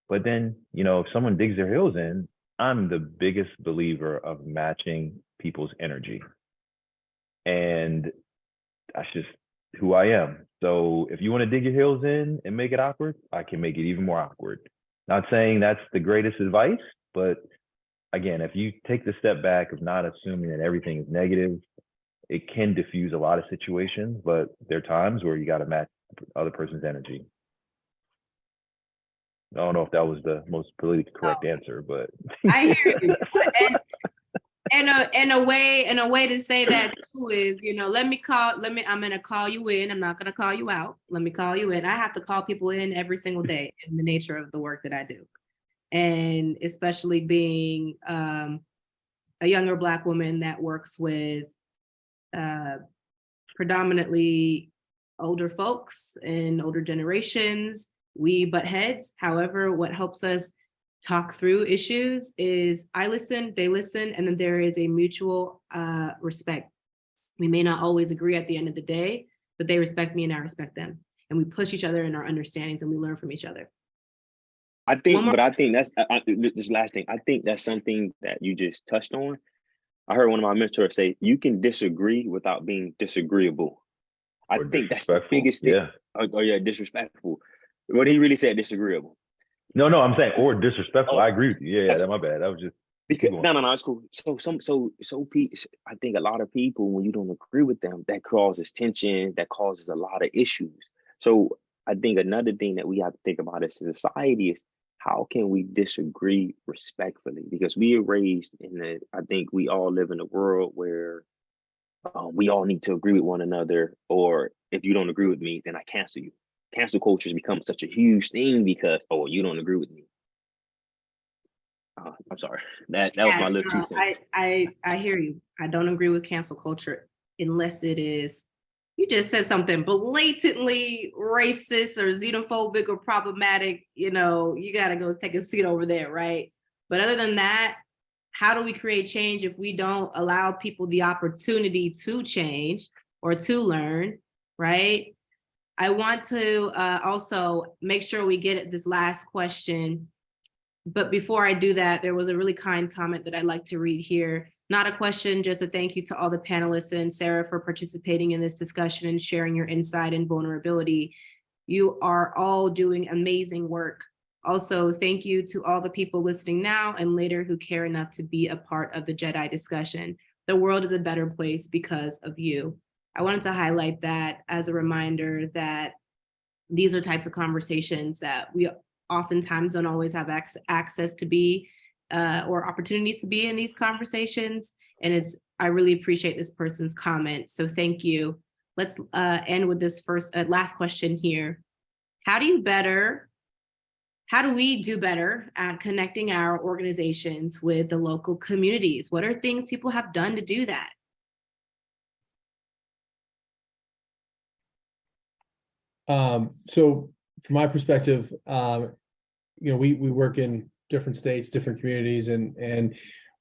But then, if someone digs their heels in, I'm the biggest believer of matching people's energy. And that's just who I am. So if you want to dig your heels in and make it awkward, I can make it even more awkward. Not saying that's the greatest advice, but again, if you take the step back of not assuming that everything is negative, it can diffuse a lot of situations, but there are times where you got to match the other person's energy. I don't know if that was the most politically correct answer, but I hear you. And a way to say that too is, I'm gonna call you in. I'm not gonna call you out. Let me call you in. I have to call people in every single day in the nature of the work that I do. And especially being a younger Black woman that works with predominantly older folks and older generations, we butt heads. However, what helps us talk through issues is I listen, they listen, and then there is a mutual respect. We may not always agree at the end of the day, but they respect me and I respect them. And we push each other in our understandings and we learn from each other. I think that's this last thing. I think that's something that you just touched on. I heard one of my mentors say, you can disagree without being disagreeable. I think that's the biggest thing. Yeah. Disrespectful. What he really said, disagreeable. No, I'm saying, or disrespectful. I agree with you. Yeah, that's my bad. That was just because no, it's cool. I think a lot of people, when you don't agree with them, that causes tension, that causes a lot of issues. So I think another thing that we have to think about as a society is how can we disagree respectfully? Because we are raised I think we all live in a world where we all need to agree with one another, or if you don't agree with me, then I cancel you. Cancel culture has become such a huge thing because, you don't agree with me. I'm sorry. That was my little 2 cents. I hear you. I don't agree with cancel culture unless it is, you just said something blatantly racist or xenophobic or problematic, you gotta go take a seat over there, right? But other than that, how do we create change if we don't allow people the opportunity to change or to learn, right? I want to also make sure we get at this last question. But before I do that, there was a really kind comment that I'd like to read here. Not a question, just a thank you to all the panelists and Sarah for participating in this discussion and sharing your insight and vulnerability. You are all doing amazing work. Also, thank you to all the people listening now and later who care enough to be a part of the J.E.D.I discussion. The world is a better place because of you. I wanted to highlight that as a reminder that these are types of conversations that we oftentimes don't always have access to be or opportunities to be in these conversations. And I really appreciate this person's comment. So thank you. Let's end with this last question here. How do we do better at connecting our organizations with the local communities? What are things people have done to do that? So from my perspective, we work in different states, different communities, and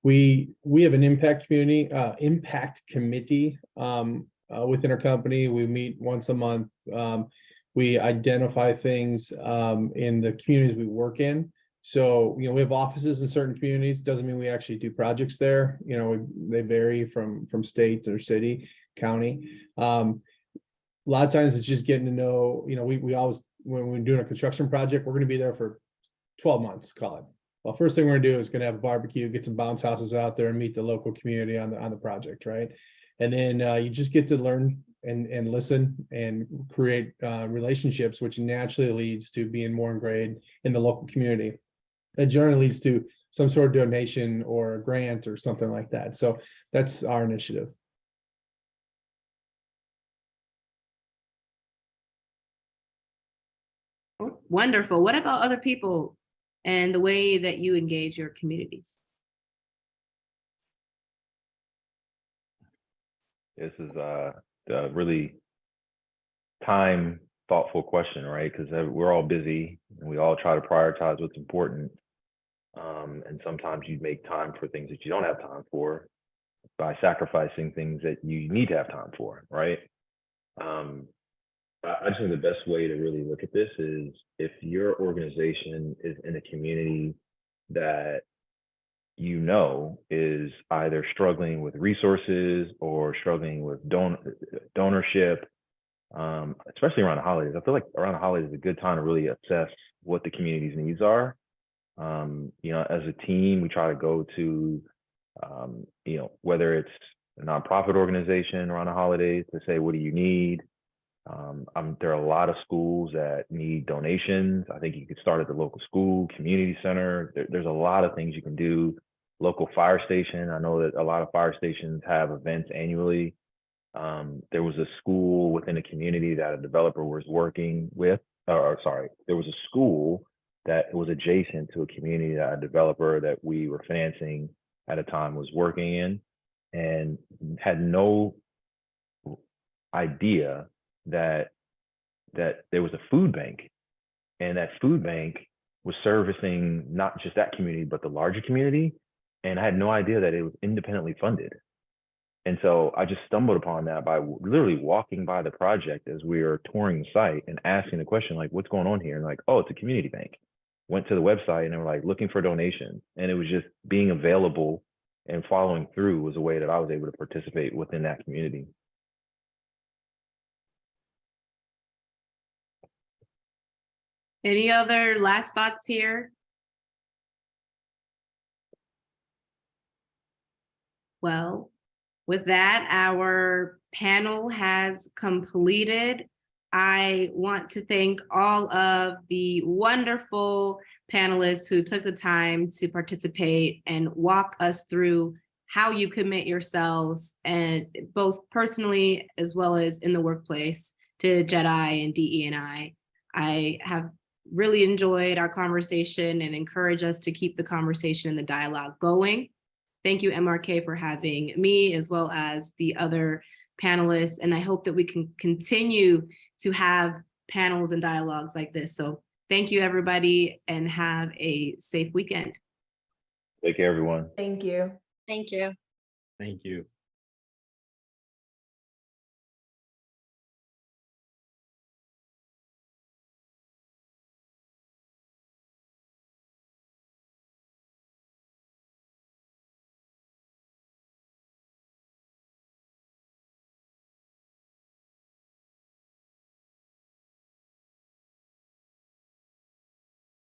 we have an impact committee within our company. We meet once a month. We identify things in the communities we work in. So, we have offices in certain communities. Doesn't mean we actually do projects there. They vary from state or city, county. A lot of times it's just getting to know, we always, when we're doing a construction project, we're going to be there for 12 months, call it. Well, first thing we're going to do is going to have a barbecue, get some bounce houses out there and meet the local community on the project, right? And then you just get to learn and listen and create relationships, which naturally leads to being more ingrained in the local community. That generally leads to some sort of donation or a grant or something like that. So that's our initiative. Wonderful. What about other people and the way that you engage your communities? This is a really thoughtful question, right? Because we're all busy and we all try to prioritize what's important. And sometimes you make time for things that you don't have time for by sacrificing things that you need to have time for, right? I think the best way to really look at this is if your organization is in a community that is either struggling with resources or struggling with donorship, especially around the holidays. I feel like around the holidays is a good time to really assess what the community's needs are. As a team, we try to go to, whether it's a nonprofit organization around the holidays to say, what do you need? There are a lot of schools that need donations. I think you could start at the local school, community center. There's a lot of things you can do. Local fire station. I know that a lot of fire stations have events annually. There was a school within a community that a developer was working with, there was a school that was adjacent to a community that a developer that we were financing at a time was working in, and had no idea that there was a food bank, and that food bank was servicing not just that community, but the larger community. And I had no idea that it was independently funded. And so I just stumbled upon that by literally walking by the project as we were touring the site and asking the question, like, what's going on here? And like, oh, it's a community bank. Went to the website and they were like looking for donations. And it was just being available and following through was a way that I was able to participate within that community. Any other last thoughts here? Well, with that, our panel has completed. I want to thank all of the wonderful panelists who took the time to participate and walk us through how you commit yourselves, and both personally as well as in the workplace, to J.E.D.I and DE&I. I have really enjoyed our conversation and encourage us to keep the conversation and the dialogue going. Thank you, MRK, for having me as well as the other panelists. And I hope that we can continue to have panels and dialogues like this. So thank you, everybody, and have a safe weekend. Take care, everyone. Thank you. Thank you. Thank you.